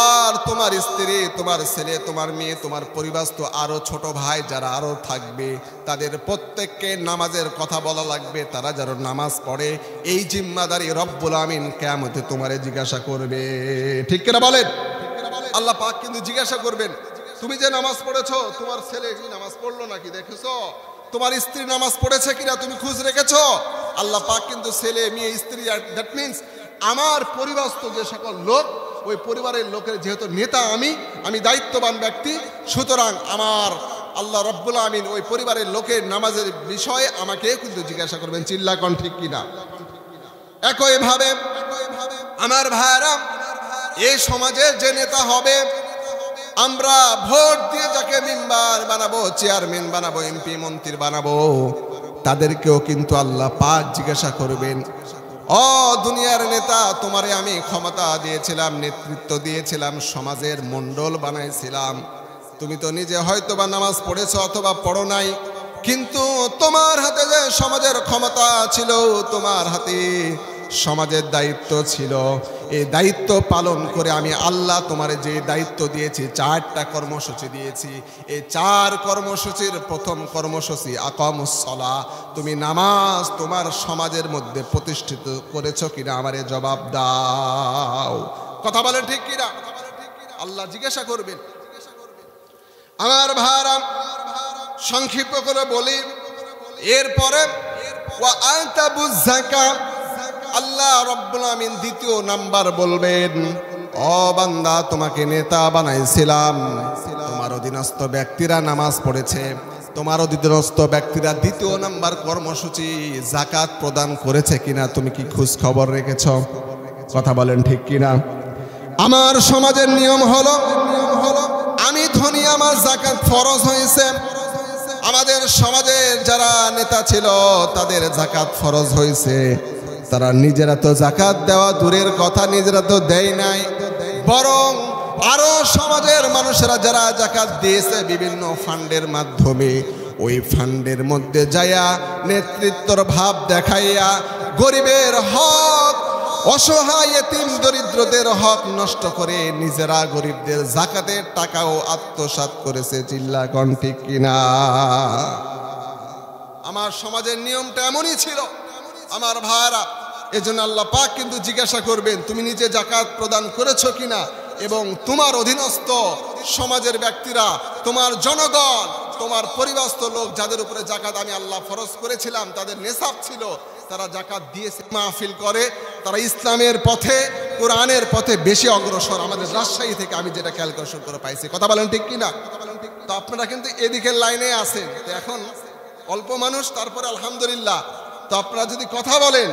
আর তোমার স্ত্রী, তোমার ছেলে, তোমার মেয়ে, তোমার পরিবারস্থ আরো ছোট ভাই যারা আরো থাকবে, তাদের প্রত্যেককে নামাজের কথা বলা লাগবে, তারা যেন নামাজ পড়ে। এই জিম্মাদারি রব্বুল আমিন কিয়ামতে তোমারে জিজ্ঞাসা করবে। ঠিক কিনা বলেন? আল্লাহ পাক কিন্তু জিজ্ঞাসা করবেন, তুমি যে নামাজ পড়েছো, তোমার ছেলে কি নামাজ পড়লো নাকি দেখেছো? তোমার স্ত্রী নামাজ পড়েছে কিনা তুমি খোঁজ রেখেছো? আল্লাহ পাক কিন্তু ছেলে, মেয়ে, স্ত্রী, দ্যাট মিনস আমার পরিবারস্থ যে সকল লোক, ওই পরিবারের লোকের যেহেতু নেতা আমি দায়িত্ববান ব্যক্তি, সুতরাং আমার আল্লাহ রব্বুল আমিন ওই পরিবারের লোকের নামাজের বিষয়ে আমাকে কিন্তু জিজ্ঞাসা করবেন। চিল্লা কোন ঠিক কিনা? একইভাবে আমার ভাইরা, এই সমাজের যে নেতা হবে, আমরা ভোট দিয়ে যাকে মেম্বার বানাবো, চেয়ারম্যান বানাবো, এমপি, মন্ত্রী বানাবো, তাদেরকেও কিন্তু আল্লাহ পাক জিজ্ঞাসা করবেন, ও দুনিয়ার নেতা, তোমারে আমি ক্ষমতা দিয়েছিলাম, নেতৃত্ব দিয়েছিলাম, সমাজের মণ্ডল বানাইছিলাম, তুমি তো নিজে হয়তো বা নামাজ পড়েছো অথবা পড়ো নাই, কিন্তু তোমার হাতে যে সমাজের ক্ষমতা ছিল, তোমার হাতে সমাজের দায়িত্ব ছিল, এই দায়িত্ব পালন করে আমি আল্লাহ তোমারে যে দায়িত্ব দিয়েছি, 4টা কর্মসূচি দিয়েছি, এই 4 কর্মসূচির প্রথম কর্মসূচি আকামুস সালাহ, তুমি নামাজ তোমার সমাজের মধ্যে প্রতিষ্ঠিত করেছো কিনা আমারে জবাব দাও। কথা বলেন ঠিক কিনা? আল্লাহ জিজ্ঞাসা করবেন। আমার ভাইরা, সংক্ষিপ্ত করে বলি, এরপরে ওয়া আতাবুজ যাকাত, আল্লাহ রাব্বুল আমিন দ্বিতীয় নাম্বার বলবেন, ও বান্দা তোমাকে নেতা বানাইছিলাম, তোমার অধীনস্থ ব্যক্তিরা নামাজ পড়েছে, তোমার অধীনস্থ ব্যক্তিরা দ্বিতীয় নাম্বার কর্মসূচি যাকাত প্রদান করেছে কিনা তুমি কি খোঁজ খবর রেখেছ? কথা বলেন ঠিক কিনা? আমার সমাজের নিয়ম হলো আমি ধনী, আমার যাকাত ফরজ হয়েছে। আমাদের সমাজের যারা নেতা ছিল তাদের যাকাত ফরজ হয়েছে, তারা নিজেরা তো যাকাত দেওয়া দূরের কথা, নিজেরা তো দেয় নাই, বরং আরো সমাজের মানুষেরা যারা যাকাত দিয়েছে বিভিন্ন ফান্ডের মাধ্যমে, ওই ফান্ডের মধ্যে যাইয়া নেতৃত্বর ভাব দেখাইয়া গরিবের হক, অসহায় এতিম দরিদ্রদের হক নষ্ট করে নিজেরা গরিবদের যাকাতের টাকাও আত্মসাৎ করেছে। চিল্লা কোন ঠিক কিনা? আমার সমাজের নিয়মটা এমনই ছিল আমার ভাইরা। এজন্য আল্লাহ পাক কিন্তু জিজ্ঞাসা করবেন তুমি নিজে যাকাত প্রদান করেছো কিনা, এবং তোমার অধীনস্থ সমাজের ব্যক্তিরা, তোমার জনগণ, তোমার পরিবারস্থ লোক যাদের উপরে যাকাত আমি আল্লাহ ফরজ করেছিলাম, তাদের নেসাব ছিল, তারা যাকাত দিয়েছে, মাহফিল করে, তারা ইসলামের পথে, কোরআনের পথে বেশি অগ্রসর। আমাদের রাজশাহী থেকে আমি যেটা ক্যালকুলেশন করে পাইছি, কথা বলেন ঠিক কিনা? তো আপনারা কিন্তু এদিকের লাইনে আছেন, তো এখন অল্প মানুষ, তারপরে আলহামদুলিল্লাহ। তো আপনারা যদি কথা বলেন,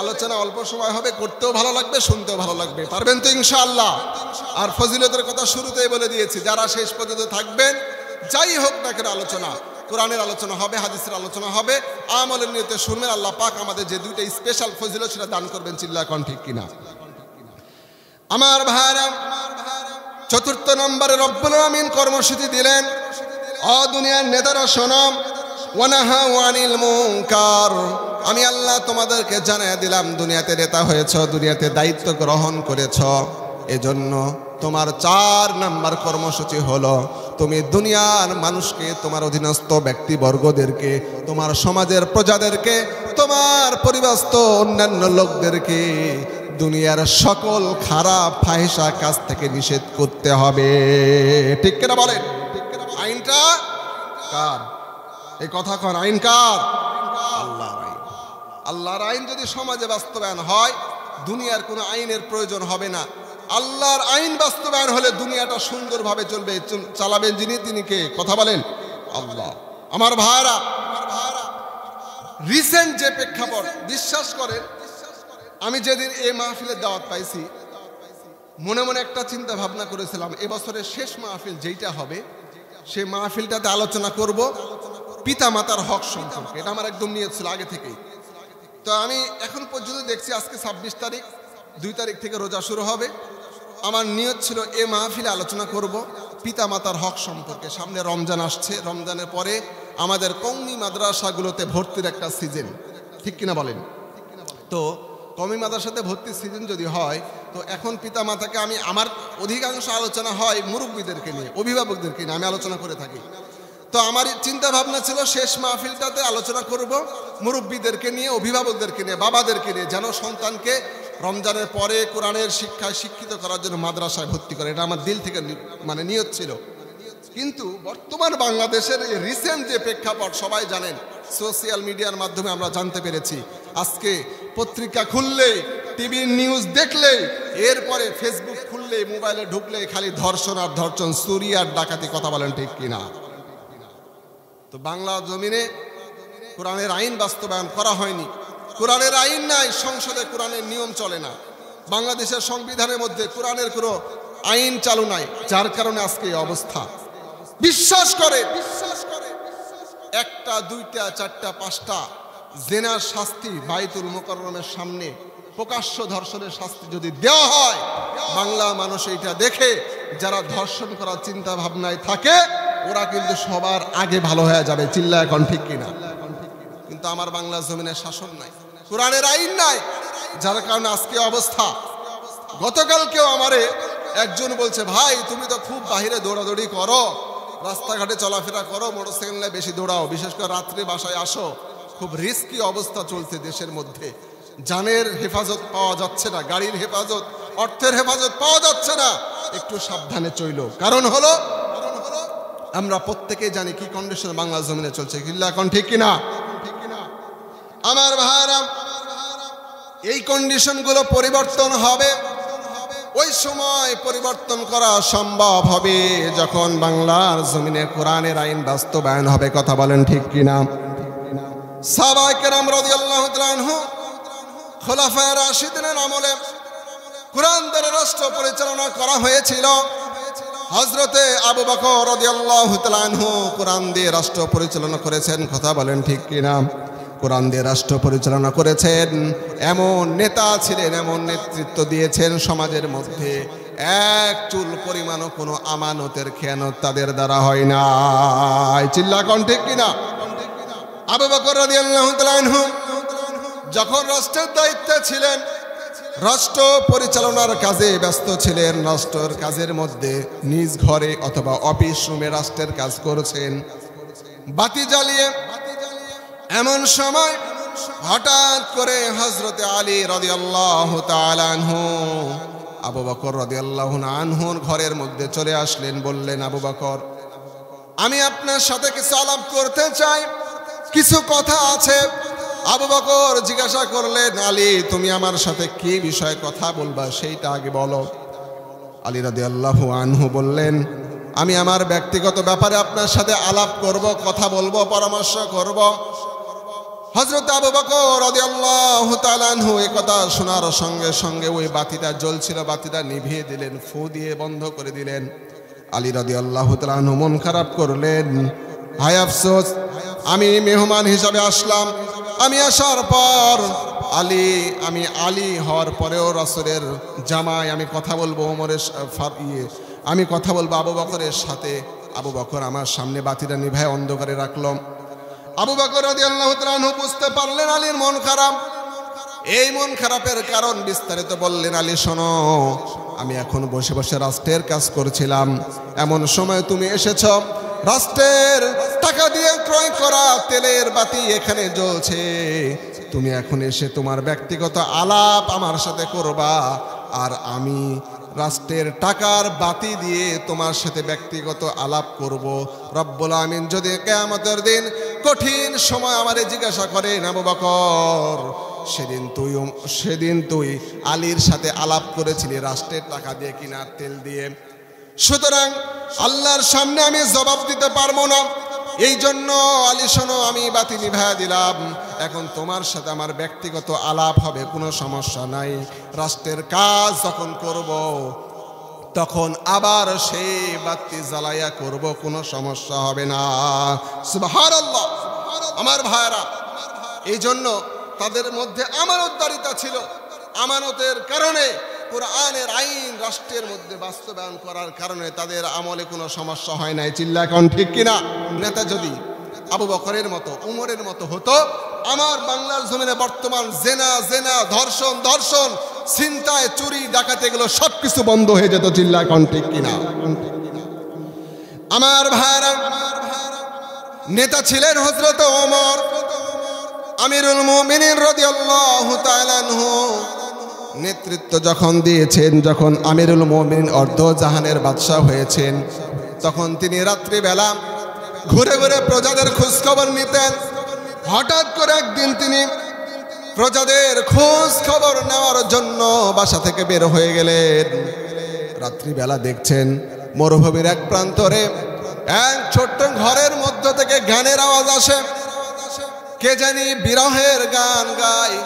আলোচনা অল্প সময় হবে, করতেও ভালো লাগবে, শুনতেও ভালো লাগবে, পারবেন তো ইনশাআল্লাহ? আর ফজিলতের কথা শুরুতেই বলে দিয়েছি, যারা শেষ পর্যন্ত থাকবেন, যাই হোক না কেন আলোচনা, কোরআনের আলোচনা হবে, হাদিসের আলোচনা হবে, আমলের নিয়তে শুনবেন। আল্লাহ পাক আমাদের যে দুইটা স্পেশাল ফজিলত সেটা দান করবেন। চিল্লা কোন ঠিক কিনা? আমার ভাইরা, চতুর্থ নম্বরে রব্বুল আমিন কর্মসূচি দিলেন, ও দুনিয়ার নেতারা শোনো, ওয়ানাহাউ আনিল মুনকার, আমি আল্লাহ তোমাদেরকে জানিয়ে দিলাম দুনিয়াতে নেতা হয়েছ, দুনিয়াতে দায়িত্ব গ্রহণ করেছ, এজন্য তোমার 4 নাম্বার কর্মসূচি হলো তুমি দুনিয়ার মানুষকে, তোমার অধীনস্থ ব্যক্তিবর্গদেরকে, তোমার সমাজের প্রজাদেরকে, তোমার পরিবারস্থ অন্যান্য লোকদেরকে দুনিয়ার সকল খারাপ ফাহিশা কাজ থেকে নিষেধ করতে হবে। ঠিক কিনা বলেন? আইনটা কার? এই কথা কর, আইন কার? আল্লাহর আইন। আল্লাহর আইন যদি সমাজে বাস্তবায়ন হয়, দুনিয়ার কোনো আইনের প্রয়োজন হবে না। আল্লাহর আইন বাস্তবায়ন হলে দুনিয়াটা সুন্দরভাবে চলবে। চালাবেন যিনি, তিনি কে? কথা বলেন, আল্লাহ। আমার ভাইরা, রিসেন্ট যে প্রেক্ষাপট, বিশ্বাস করেন আমি যেদিন এই মাহফিলের দাওয়াত পাইছি, মনে মনে একটা চিন্তা ভাবনা করেছিলাম, এবছরের শেষ মাহফিল যেইটা হবে, সেই মাহফিলটাতে আলোচনা করব পিতা মাতার হক সম্পর্কে। এটা আমার একদম নিয়ত ছিল আগে থেকেই। তো আমি এখন পর্যন্ত দেখছি আজকে 26 তারিখ, 2 তারিখ থেকে রোজা শুরু হবে। আমার নিয়ত ছিল এ মাহফিলে আলোচনা করব পিতা মাতার হক সম্পর্কে। সামনে রমজান আসছে, রমজানের পরে আমাদের কওমি মাদ্রাসাগুলোতে ভর্তির একটা সিজন, ঠিক কিনা বলেন? তো কওমি মাদ্রাসাতে ভর্তির সিজন যদি হয়, তো এখন পিতা মাতাকে আমি, আমার অধিকাংশ আলোচনা হয় মুরব্বীদেরকে নিয়ে, অভিভাবকদেরকে নিয়ে আমি আলোচনা করে থাকি। তো আমার চিন্তা ভাবনা ছিল শেষ মাহফিলটাতে আলোচনা করব মুরব্বীদেরকে নিয়ে, অভিভাবকদেরকে নিয়ে, বাবাদেরকে নিয়ে, যেন সন্তানকে রমজানের পরে কোরআনের শিক্ষায় শিক্ষিত করার জন্য মাদ্রাসায় ভর্তি করে। এটা আমার দিল থেকে মানে নিয়ত ছিল। কিন্তু বর্তমান বাংলাদেশের এই রিসেন্ট যে প্রেক্ষাপট সবাই জানেন, সোশ্যাল মিডিয়ার মাধ্যমে আমরা জানতে পেরেছি। আজকে পত্রিকা খুললেই, টিভি নিউজ দেখলেই, এরপরে ফেসবুক খুললেই, মোবাইলে ঢুকলেই খালি ধর্ষণ আর ধর্ষণ, চুরি আর ডাকাতি। কথা বলেন ঠিক কিনা? তো বাংলা জমিনে কোরআনের আইন বাস্তবায়ন করা হয়নি। কোরআনের আইন নাই, সংসদে কোরআনের নিয়ম চলে না, বাংলাদেশের সংবিধানের মধ্যে কোরআনের কোনো আইন চালু নাই, যার কারণে আজকে এই অবস্থা। বিশ্বাস করে 1টা 2টা 4টা 5টা জেনার শাস্তি বাইতুল মুকাররমের সামনে, প্রকাশ্য ধর্ষণের শাস্তি যদি দেওয়া হয়, বাংলা মানুষ এইটা দেখে যারা ধর্ষণ করার চিন্তা ভাবনায় থাকে ওরা কিন্তু সবার আগে ভালো হয়ে যাবে। চিল্লা এখন ঠিক কিনা? কিন্তু আমার বাংলা জমিনের শাসন নাই, কোরআনের আইন নাই, যার কারণে আজকে অবস্থা। গতকালকেও আমারে একজন বলছে, ভাই তুমি তো খুব বাহিরে দৌড়াদৌড়ি করো, রাস্তাঘাটে চলাফেরা করো, মোটরসাইকেলে বেশি দৌড়াও, বিশেষ করে রাত্রে বাসায় আসো, খুব রিস্কি অবস্থা চলছে দেশের মধ্যে, জানের হেফাজত পাওয়া যাচ্ছে না, গাড়ির হেফাজত, অর্থের হেফাজত পাওয়া যাচ্ছে না, একটু সাবধানে চইলো। কারণ হলো আমরা প্রত্যেকেই জানি কি কন্ডিশন বাংলা জমিনে চলছে। কিল্লা এখন ঠিক কিনা? আমার ভাইরা, এই কন্ডিশনগুলো পরিবর্তন হবে, ওই সময় পরিবর্তন করা সম্ভব হবে যখন বাংলার জমিনে কোরআনের আইন বাস্তবায়ন হবে। কথা বলেন ঠিক কিনা? সাহাবায়ে কেরাম রাদিয়াল্লাহু তাআলা আনহু খোলাফায়ে রাশিদিনের আমলে কোরআন দ্বারা রাষ্ট্র পরিচালনা করা হয়েছিল। হযরতে আবু বকর রাদিয়াল্লাহু তাআলা আনহু কোরআন দিয়ে রাষ্ট্র পরিচালনা করেছেন। কথা বলেন ঠিক কিনা? কোরআন দিয়ে রাষ্ট্র পরিচালনা করেছেন। এমন নেতা ছিলেন, এমন নেতৃত্ব দিয়েছেন, সমাজের মধ্যে এক চুল পরিমাণও কোনো আমানতের খেয়ানত তাদের দ্বারা হয় না। চিল্লা কোন ঠিক কিনা? আবু বকর রাদিয়াল্লাহু তাআলা আনহু যখন রাষ্ট্রের দায়িত্বে ছিলেন, রাষ্ট্র পরিচালনার কাজে ব্যস্ত ছিলেন, রাষ্ট্রের কাজের মধ্যে নিজ ঘরে অথবা অফিস রুমে রাষ্ট্রের কাজ করছেন, বাতি জ্বালিয়ে। এমন সময় হঠাৎ করে হযরতে আলী রাদিয়াল্লাহু তাআলা আনহু আবু বকর রাদিয়াল্লাহু আনহুর ঘরের মধ্যে চলে আসলেন। বললেন, আবু বকর, আমি আপনার সাথে কিছু আলাপ করতে চাই, কিছু কথা আছে। আবু বকর জিজ্ঞাসা করলেন, আলী, তুমি আমার সাথে কি বিষয়ে কথা বলবা সেইটা আগে বলো। আলী রাদিয়াল্লাহু আনহু বললেন, আমি আমার ব্যক্তিগত ব্যাপারে আপনার সাথে আলাপ করব, কথা বলবো, পরামর্শ করব। হযরত আবু বকর রাদিয়াল্লাহু তাআলা আনহু এই কথা শোনার সঙ্গে সঙ্গে ওই বাতিটা জ্বলছিল, বাতিটা নিভিয়ে দিলেন, ফু দিয়ে বন্ধ করে দিলেন। আলী রাদিয়াল্লাহু তাআলা আনহু মন খারাপ করলেন, হায় আফসোস, আমি মেহমান হিসাবে আসলাম, আমি আসার পর আমি আলী হওয়ার পরেও রাসূলের জামাই, আমি কথা বলবো আমি কথা বলবো আবু বকরের সাথে। আবু বকর আমার সামনে বাতিটা নিভায় অন্ধকারে রাখলো। আবু বকর রাদিয়াল্লাহু তাআলা আনহু বুঝতে পারলেন আলীর মন খারাপ। এই মন খারাপের কারণ বিস্তারিত বললেন, আলী শোনো, আমি এখন বসে বসে রাষ্ট্রের কাজ করছিলাম, এমন সময় তুমি এসেছ, রাষ্ট্রের টাকা দিয়ে ক্রয় করা তেলের বাতি এখানে জ্বলছে, তুমি এখন এসে তোমার ব্যক্তিগত আলাপ আমার সাথে করবা, আর আমি রাষ্ট্রের টাকার বাতি দিয়ে তোমার সাথে ব্যক্তিগত আলাপ করব। রব্বুল আমিন যদি কিয়ামতের দিন কঠিন সময় আমারে জিজ্ঞাসা করেন, আবু বকর, সেদিন তুই আলীর সাথে আলাপ করেছিলি রাষ্ট্রের টাকা দিয়ে কিনা তেল দিয়ে, সুতরাং আল্লাহর সামনে আমি জবাব দিতে পারবো না। এই জন্য আলী শোনো, আমি বাতি নিভায়া দিলাম, এখন তোমার সাথে আমার ব্যক্তিগত আলাপ হবে, কোনো সমস্যা নাই। রাষ্ট্রের কাজ যখন করব তখন আবার সেই বাতি জ্বালাইয়া করব, কোনো সমস্যা হবে না। সুবহানাল্লাহ। আমার ভাইরা, এই জন্য তাদের মধ্যে আমানতদারিতা ছিল। আমানতের কারণে কোরআনের আইন রাষ্ট্রের মধ্যে বাস্তবায়ন করার কারণে তাদের আমলে কোনো সমস্যা হয় নাই। চিল্লা এখন ঠিক কিনা? নেতা যদি আবু বকরের মতো, উমরের মতো হতো, আমার বাংলার জমিনে বর্তমান জেনা, ধর্ষণ, ছিনতাই, চুরি, ডাকাতি এগুলো সবকিছু বন্ধ হয়ে যেত। চিল্লা এখন ঠিক কিনা? আমার ভাইরা, নেতা ছিলেন হযরত ওমর আমিরুল মুমিনিন রাদিয়াল্লাহু তাআলা আনহু। নেতৃত্ব যখন দিয়েছেন, যখন আমিরুল মুমিনিন অর্ধ জাহানের বাদশা হয়েছেন, তখন তিনি রাত্রিবেলা ঘুরে ঘুরে প্রজাদের খোঁজ খবর নিতেন। হঠাৎ করে একদিন তিনি প্রজাদের খোঁজ খবর নেওয়ার জন্য বাসা থেকে বের হয়ে গেলেন। রাত্রিবেলা দেখছেন মরুভূমির এক প্রান্তরে এক ছোট্ট ঘরের মধ্য থেকে গানের আওয়াজ আসে। কে জানি বিরহের গান গায়।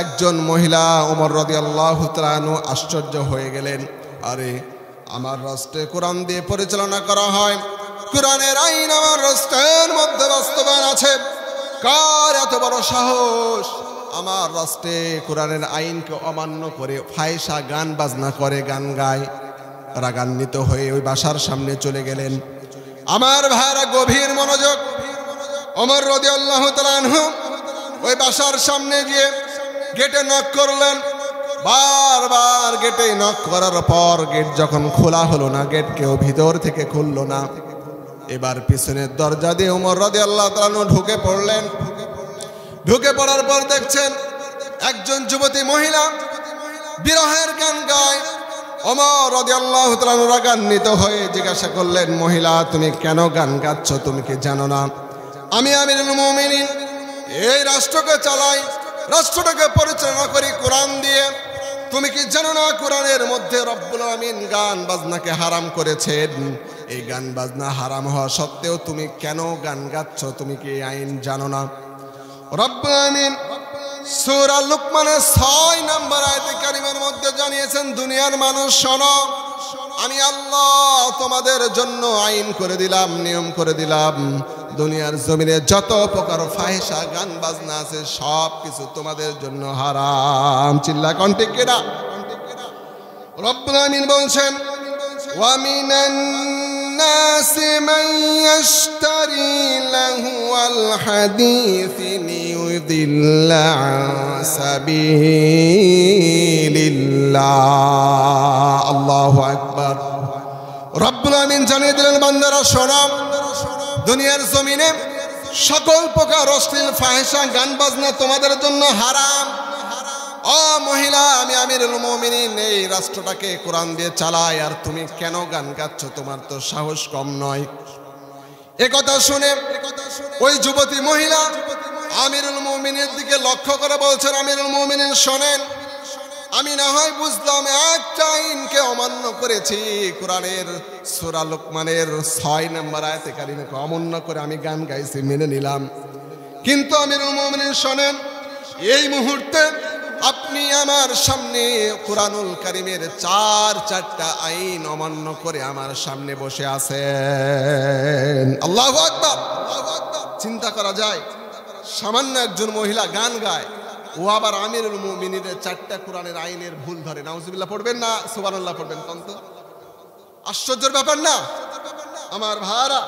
একজন মহিলা ওমর রাদিয়াল্লাহু তাআলা আনহু আশ্চর্য হয়ে গেলেন, আরে আমার রাষ্ট্রে কোরআন দিয়ে পরিচালনা করা হয়, কোরআনের আইন আমার রাষ্ট্রের মধ্যে বাস্তবায়ন আছে, কার এত বড় সাহস আমার রাষ্ট্রে কোরআনের আইনকে অমান্য করে ফায়সা গান বাজনা করে, গান গায়। রাগান্বিত হয়ে ওই বাসার সামনে চলে গেলেন। আমার ভাইরা গভীর মনোযোগ, ওমর রাদিয়াল্লাহু তাআলা আনহু ওই বাসার সামনে গিয়ে গেটে নক করলেন। বারবার গেটে নক করার পর গেট যখন খোলা হলো না, গেট কেউ ভিতর থেকে খুললো না, এবার পিছনের দরজা দিয়ে ওমর রাদিয়াল্লাহু তাআলা আনহু ঢুকে পড়লেন। ঢুকে পড়ার পর দেখছেন একজন যুবতী মহিলা বিরহের গান গায়। ওমর রাদিয়াল্লাহু তাআলা আনহু রাগান্বিত হয়ে জিজ্ঞাসা করলেন, মহিলা, তুমি কেন গান গাচ্ছ? তুমি কি জানো না আমি আমিরুল মুমিনিন, এই রাষ্ট্রকে চালাই, রাষ্ট্রটাকে পরিচালনা করি কোরআন দিয়ে। তুমি কি জানো না কোরআনের মধ্যে রব্বুল আমিন গান বাজনাকে হারাম করেছেন? এই গান বাজনা হারাম হওয়া সত্ত্বেও তুমি কেন গান গাচ্ছ? তুমি কি আইন জানো না? রব্বুল আমিন সূরা লুকমানের 6 নম্বর আয়াতে কারিমার মধ্যে জানিয়েছেন, দুনিয়ার মানুষ শোনো, আমি আল্লাহ তোমাদের জন্য আইন করে দিলাম, নিয়ম করে দিলাম, দুনিয়ার জমিনে যত প্রকার ফাহিশা গান বাজনা আছে সব কিছু তোমাদের জন্য হারাম। চিল্লা কণ্ঠে কেডা? রব্বুল আমিন বলছেন, ওয়া মিনান নাসি মান ইয়াশতারি লাহুয়াল হাদিস লিয়ুদিল্লা আন সাবিলিল্লাহ। আল্লাহু আকবার। রব্বুল আমিন জানিয়ে দিলেন, বান্দারা শোনো, দুনিয়ার জমিনে সকল প্রকার অশ্লীল ফাহিশা গান বাজনা তোমাদের জন্য হারাম। ও মহিলা, আমি আমিরুল মুমিনিন এই রাষ্ট্রটাকে কোরআন দিয়ে চালাই, আর তুমি কেন গান গাচ্ছ? তোমার তো সাহস কম নয়। এ কথা শুনে ওই যুবতী মহিলা আমিরুল মুমিনের দিকে লক্ষ্য করে বলছেন, আমিরুল মুমিনিন শোনেন, আমি না হয় বুঝলাম একটা আইনকে অমান্য করেছি, কোরআনের সূরা লুকমানের 6 নম্বর আয়াতে কারিমাকে অমান্য করে আমি গান গাইছি, মেনে নিলাম। কিন্তু আমিরুল মুমিনিন শোনেন, এই মুহূর্তে আপনি আমার সামনে কোরআনুল কারিমের চারটা আইন অমান্য করে আমার সামনে বসে আছেন। আল্লাহু আকবার। চিন্তা করা যায়, সামান্য একজন মহিলা গান গায়, ও আবার আমিরুল মুমিনিনের 4টা কোরআনের আইনের ভুল ধরে। নাউজুবিল্লাহ পড়বেন না সুবহানাল্লাহ পড়বেন? কন্ত আশ্চর্যের ব্যাপার না আমার ভাইরা?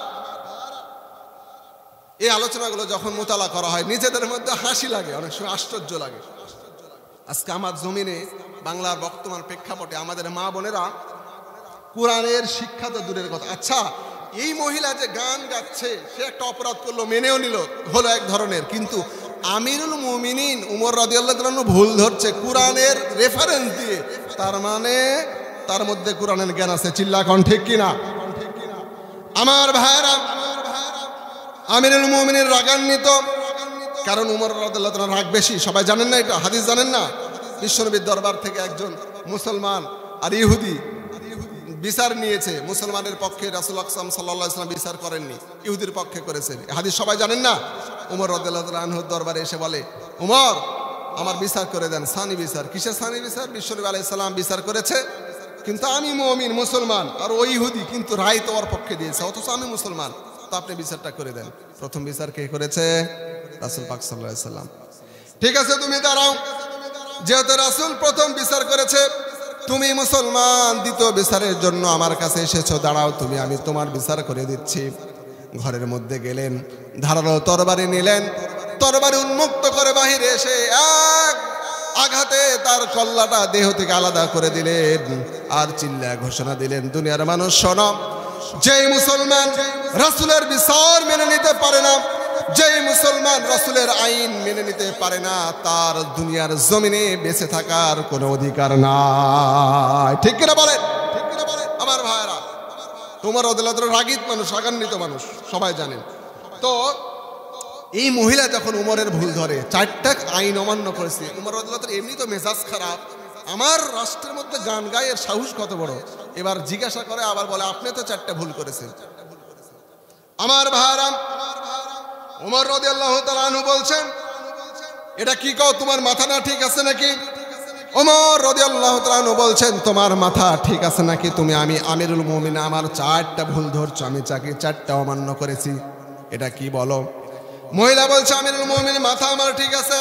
এই আলোচনাগুলো যখন মোতালা করা হয় নিজেদের মধ্যে হাসি লাগে, অনেক সময় আশ্চর্য লাগে। আজকে আমার জমিনে বাংলার বর্তমান প্রেক্ষাপটে আমাদের মা বোনেরা কোরআনের শিক্ষা তো দূরের কথা। আচ্ছা, এই মহিলা যে গান গাচ্ছে সে একটা অপরাধ করলো, মেনেও নিল, হলো এক ধরনের, কিন্তু আমিরুল মুমিনিন উমর রাদিয়াল্লাহু তাআলা ভুল ধরছে কোরআনের রেফারেন্স দিয়ে, তার মানে তার মধ্যে কোরআনের জ্ঞান আছে। চিল্লা কোন ঠিক কিনা? আমার ভাইরা, আমিরুল মুমিনিন রাগান্বিত, কারণ উমর রাদিয়াল্লাহু তাআলা রাগ বেশি। সবাই জানেন না এটা? হাদিস জানেন না? বিশ্বনবীর দরবার থেকে একজন মুসলমান আর ইহুদি বিচার নিয়েছে, মুসলমানের পক্ষে রাসূল আকরাম সাল্লাল্লাহু আলাইহি ওয়াসাল্লাম বিচার করেননি, ইহুদির পক্ষে করেছেন। হাদিস সবাই জানেন না? উমর রাদিয়াল্লাহু তাআলা আনহুর দরবারে এসে বলে, উমর আমার বিচার করে দেন। সানি বিচার? কিসের সানি বিচার? বিশ্বনবী আলাইহিস সালাম বিচার করেছে, কিন্তু আমি মুমিন মুসলমান, আর ওই ইহুদি, কিন্তু রায় তো ওর পক্ষে দিয়েছে, অথচ আমি মুসলমান, তো আপনি বিচারটা করে দেন। প্রথম বিচার কে করেছে? রাসূল পাক সাল্লাল্লাহু আলাইহি ওয়াসাল্লাম। ঠিক আছে, তুমি দাঁড়াও, যেহেতু রাসূল প্রথম বিচার করেছে, তুমি মুসলমান দ্বিতীয় বিচারের জন্য আমার কাছে এসেছো, দাঁড়াও তুমি, আমি তোমার বিচার করে দিচ্ছি। ঘরের মধ্যে গেলেন, ধারালো তরবারি নিলেন, তরবারি উন্মুক্ত করে বাহিরে এসে এক আঘাতে তার কল্লাটা দেহ থেকে আলাদা করে দিলেন, আর চিল্লা ঘোষণা দিলেন, দুনিয়ার মানুষ শোনো, যেই মুসলমান রাসূলের বিচার মেনে নিতে পারে না, যেই মুসলমান রাসূলের আইন মেনে নিতে পারে না, তার দুনিয়ার জমিনে বেঁচে থাকার কোনো অধিকার নাই। ঠিক কিনা বলেন? আমার ভাইরা, তোমার রাদিয়াল্লাহু রাগিত মানুষ, রাগান্বিত মানুষ, সবাই জানেন। তো এই মহিলা যখন উমরের ভুল ধরে, 4টা আইন অমান্য করেছে, উমর রাদিয়াল্লাহু এমনি তো মেজাজ খারাপ, আমার রাষ্ট্রের মধ্যে গান গায়, এর সাহস কত বড়। এবার জিজ্ঞাসা করে, আবার বলে আপনি তো 4টা ভুল করেছেন। আমার ভাইরা, উমর রাদিয়াল্লাহু তাআলা আনহু বলছেন, এটা কি কও, তোমার মাথা না ঠিক আছে নাকি? উমর রাদিয়াল্লাহু তাআলা আনহু বলছেন, তোমার মাথা ঠিক আছে নাকি? তুমি আমি আমিরুল মুমিনিন, আমার 4টা ভুল ধরছো, আমি 4টা অমান্য করেছি, এটা কি বলো? মহিলা বলছে, আমিরুল মুমিনিন মাথা আমার ঠিক আছে।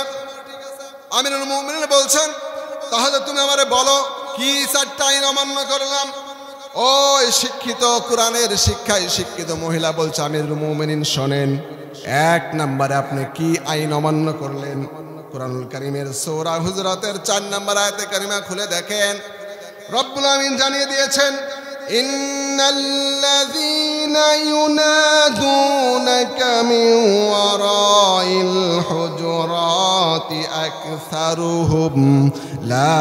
আমিরুল মুমিনিন বলছেন, তাহলে তুমি আমারে বলো কি 4টা আইন অমান্য করলাম? ওই শিক্ষিত কোরআনের শিক্ষায় শিক্ষিত মহিলা বলছে, আমিরুল মুমিনিন শোনেন, 1 নম্বরে আপনি কি আইন অমান্য করলেন? কোরআনুল কারীমের সূরা হুজুরাতের 4 নম্বর আয়াতে কারিমা খুলে দেখেন, রব্বুল আমিন জানিয়ে দিয়েছেন, ইন্নাল্লাযীনা ইউনাদুনাকা মিন ওয়ারাইল হুজুরাতি আকসারুহুম লা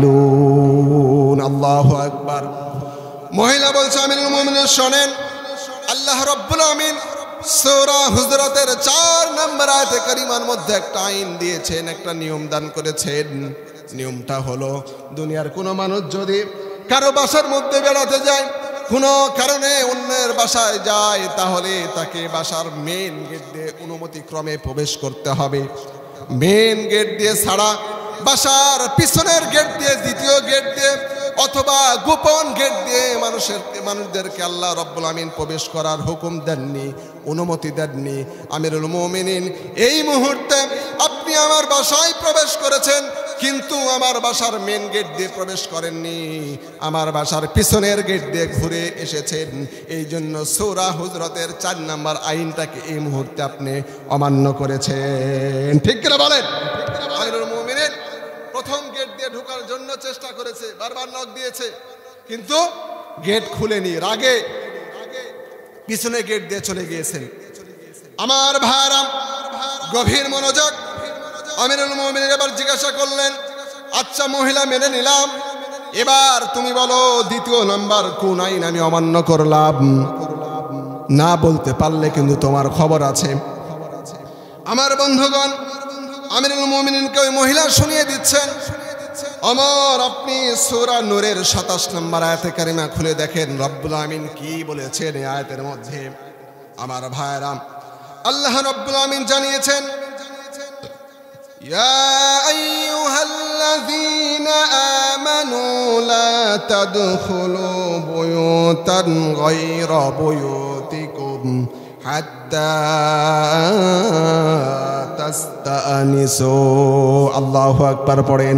ইয়াকিলুন। আল্লাহু আকবার। মহিলা বলছে, আমিরুল মুমিনিন শোনেন, আল্লাহ রাব্বুল আমিন সূরা হুজরাতের 4 নম্বর আয়াতে কারিমার মধ্যে একটা আইন দিয়েছেন, একটা নিয়ম দান করেছেন। নিয়মটা হলো, দুনিয়ার কোনো মানুষ যদি কারো বাসার মধ্যে বেড়াতে যায়, কোনো কারণে অন্যের বাসায় যায়, তাহলে তাকে বাসার মেন গেট দিয়ে অনুমতি ক্রমে প্রবেশ করতে হবে। মেন গেট দিয়ে ছাড়া বাসার পিছনের গেট দিয়ে, দ্বিতীয় গেট দিয়ে অথবা গোপন গেট দিয়ে মানুষদেরকে আল্লাহ রাব্বুল আমিন প্রবেশ করার হুকুম দেননি, অনুমতি দেননি। আমিরুল মুমিনিন, এই মুহূর্তে আপনি আমার বাসায় প্রবেশ করেছেন, কিন্তু আমার বাসার মেন গেট দিয়ে প্রবেশ করেননি, আমার বাসার পিছনের গেট দিয়ে ঘুরে এসেছেন। এই জন্য সূরা হুজরাতের 4 নম্বর আইনটাকে এই মুহূর্তে আপনি অমান্য করেছেন। ঠিক কিনা বলেন? আমিরুল মুমিনিন প্রথম গেট দিয়ে ঢোকার জন্য চেষ্টা করেছে, বারবার নক দিয়েছে, কিন্তু গেট খুলেনি। রাগে পিছনে গেট দিয়ে চলে গিয়েছেন। আমার ভাইরা, গভীর মনোযোগ। আমিরুল মুমিনিন এবার জিজ্ঞাসা করলেন, আচ্ছা মহিলা, মেনে নিলাম, এবার তুমি বলো দ্বিতীয় নাম্বার কোন আইন আমি অমান্য করলাম? না বলতে পারলে কিন্তু তোমার খবর আছে। আমার বন্ধুগণ, আমিরুল মুমিনিনকে ওই মহিলা শুনিয়ে দিচ্ছেন। আমার আপনি সূরা নূরের 27 নম্বর আয়াতে কারিমা খুলে দেখেন, রব্বুল আমিন কি বলেছেন এই আয়াতের মধ্যে। আমার ভাইরা, আল্লাহ রব্বুল আমিন জানিয়েছেন, ইয়া আইয়ুহাল্লাযীনা আমানু লা তাদখুলু বুয়ুতান গায়রা বুয়ুতিকুম হাত্তা তাস্তানিসু। আল্লাহু আকবার পড়েন।